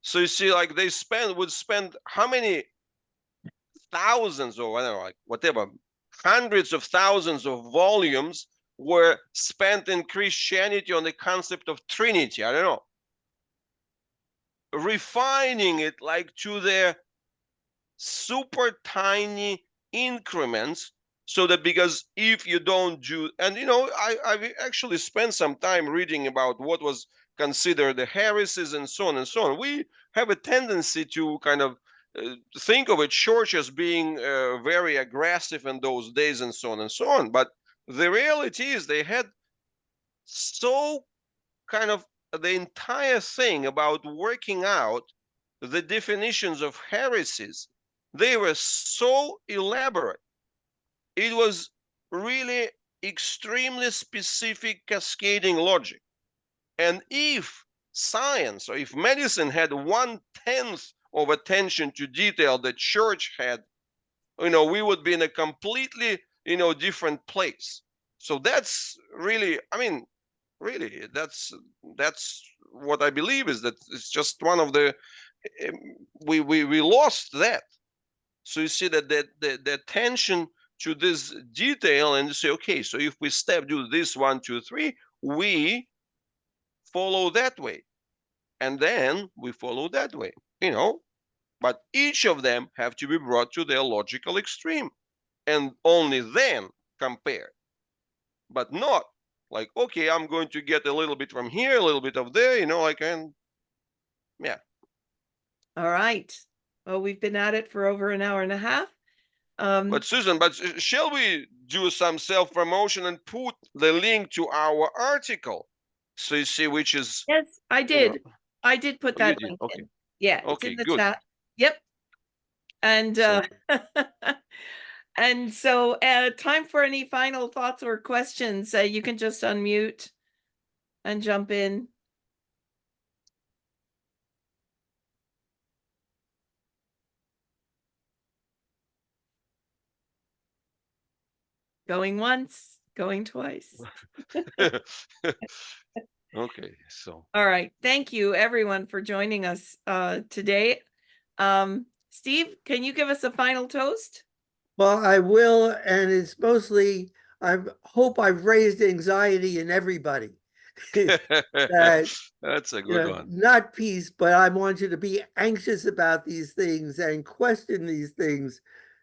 Speaker 4: So you see, like they would spend how many thousands, or I don't know, like whatever, hundreds of thousands of volumes were spent in Christianity on the concept of Trinity. I don't know, refining it like to their super tiny increments, so that, because if you don't do, and I've actually spent some time reading about what was considered the heresies and so on and so on. We have a tendency to kind of think of a church as being very aggressive in those days and so on and so on. But the reality is they had so kind of the entire thing about working out the definitions of heresies. They were so elaborate. It was really extremely specific cascading logic. And if science or if medicine had 1/10 of attention to detail that church had, we would be in a completely, different place. So that's really, I mean, really, that's what I believe, is that it's just one of the, we lost that. So you see that the attention to this detail, and you say, okay, so if we do this 1, 2, 3, we follow that way, and then we follow that way, but each of them have to be brought to their logical extreme, and only then compare, but not like, okay, I'm going to get a little bit from here, a little bit of there, yeah.
Speaker 1: All right. Well, we've been at it for over an hour and a half.
Speaker 4: But Susan, shall we do some self-promotion and put the link to our article? So you see, which is...
Speaker 1: Yes, I did. I did put that link
Speaker 4: Okay.
Speaker 1: in. Yeah, it's
Speaker 4: Okay,
Speaker 1: in the
Speaker 4: good.
Speaker 1: chat. Yep. And and so time for any final thoughts or questions. You can just unmute and jump in. Going once, going twice.
Speaker 4: Okay, so.
Speaker 1: All right. Thank you, everyone, for joining us today. Steve, can you give us a final toast?
Speaker 5: Well, I will, and it's mostly, I hope I've raised anxiety in everybody.
Speaker 4: That's a good one.
Speaker 5: Not peace, but I want you to be anxious about these things and question these things,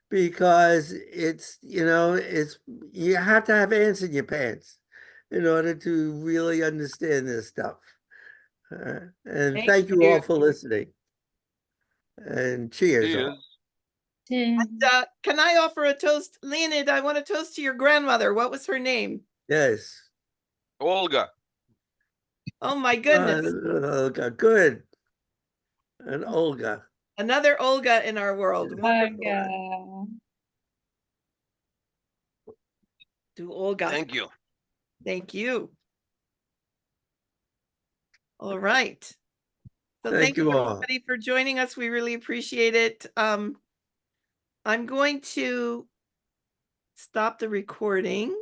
Speaker 5: because it's, you have to have ants in your pants in order to really understand this stuff. And thank you all for listening. And cheers.
Speaker 4: Cheers.
Speaker 1: And, can I offer a toast? Leonid, I want to toast to your grandmother. What was her name?
Speaker 5: Yes.
Speaker 4: Olga.
Speaker 1: Oh my goodness.
Speaker 5: Olga, good. And Olga.
Speaker 1: Another Olga in our world. Wonderful. To Olga.
Speaker 4: Thank you.
Speaker 1: Thank you. All right. So
Speaker 5: Thank you all.
Speaker 1: everybody for joining us. We really appreciate it. I'm going to stop the recording.